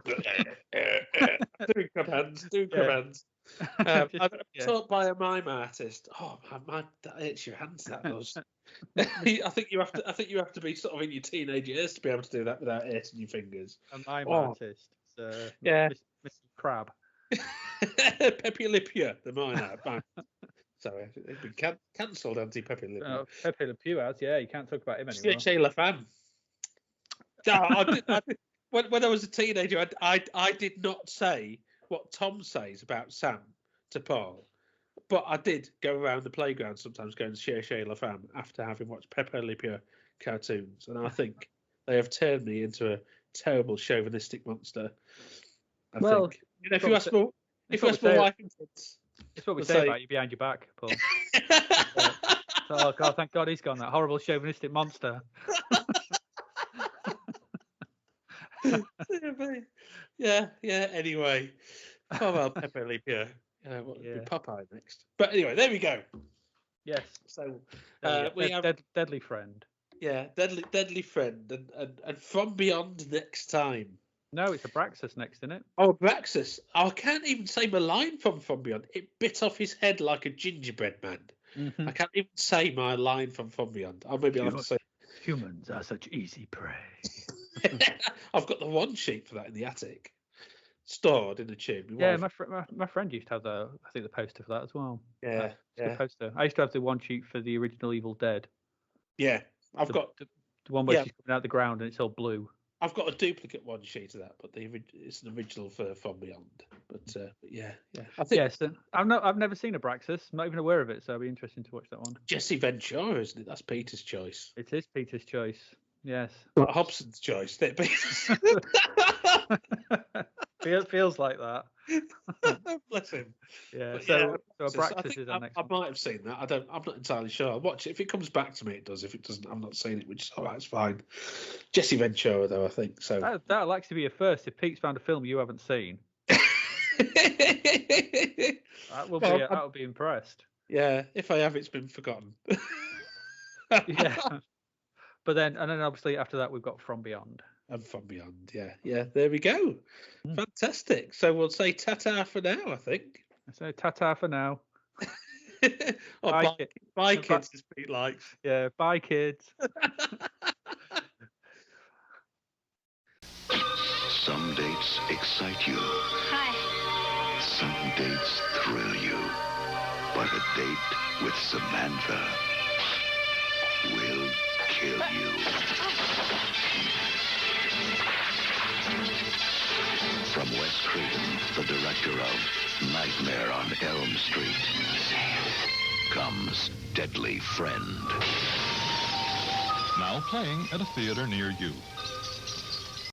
Doing crap hands. I'm taught by a mime artist. Oh, that hits your hands. That does. I think you have to be sort of in your teenage years to be able to do that without hurting your fingers.
A mime artist.
Yeah.
Mr. Crab.
Pepe Le Pew, the mime. Sorry, it's been cancelled, anti-Pepe Le Pew.
Oh, Pepe Le Pew has, yeah. You can't talk about him anymore.
CHA La Femme. When I was a teenager, I did not say what Tom says about Sam to Paul, but I did go around the playground sometimes going CHA La Femme after having watched Pepe Le Pew cartoons, and I think they have turned me into a terrible chauvinistic monster. I think. If you ask my wife and kids,
it's what we say about you behind your back, Paul. Oh God, thank God he's gone. That horrible chauvinistic monster.
Yeah. Anyway, well, Pepe Le Pew. What would be Popeye next? But anyway, there we go.
Yes.
So
we have Deadly Friend.
Yeah, Deadly Friend, and From Beyond next time.
No, it's Abraxas next, isn't it?
Oh, Abraxas! I can't even say my line from Beyond. It bit off his head like a gingerbread man. Mm-hmm. I can't even say my line from Beyond. I'll have to say.
Humans are such easy prey.
I've got the one sheet for that in the attic, stored in the tube.
My friend used to have the poster for that as well.
Yeah.
The poster. I used to have the one sheet for the original Evil Dead.
Yeah, I've got
the one where she's coming out the ground and it's all blue.
I've got a duplicate one sheet of that, but it's an original for From Beyond. But yeah. I think
I've never seen Abraxas. I'm not even aware of it, so it'll be interesting to watch that one.
Jesse Ventura, isn't it? That's Peter's choice.
It is Peter's choice. Yes.
Not Hobson's choice. It
feels like that.
Bless him.
Yeah. So Abraxas is our next one.
I might have seen that. I'm not entirely sure. I'll watch it. If it comes back to me, it does. If it doesn't, I'm not seeing it, which is all right. It's fine. Jesse Ventura, though, I think so.
That'll actually be a first. If Pete's found a film you haven't seen, I'll be impressed.
Yeah. If I have, it's been forgotten.
Yeah. But then obviously after that we've got From Beyond.
And From Beyond, yeah. There we go. Fantastic. So we'll say ta-ta for now, I think.
So ta-ta for now.
Bye, kids, as Pete likes.
Yeah, bye, kids.
Some dates excite you.
Hi.
Some dates thrill you. But a date with Samantha will kill you. From Wes Craven, the director of Nightmare on Elm Street, comes Deadly Friend.
Now playing at a theater near you.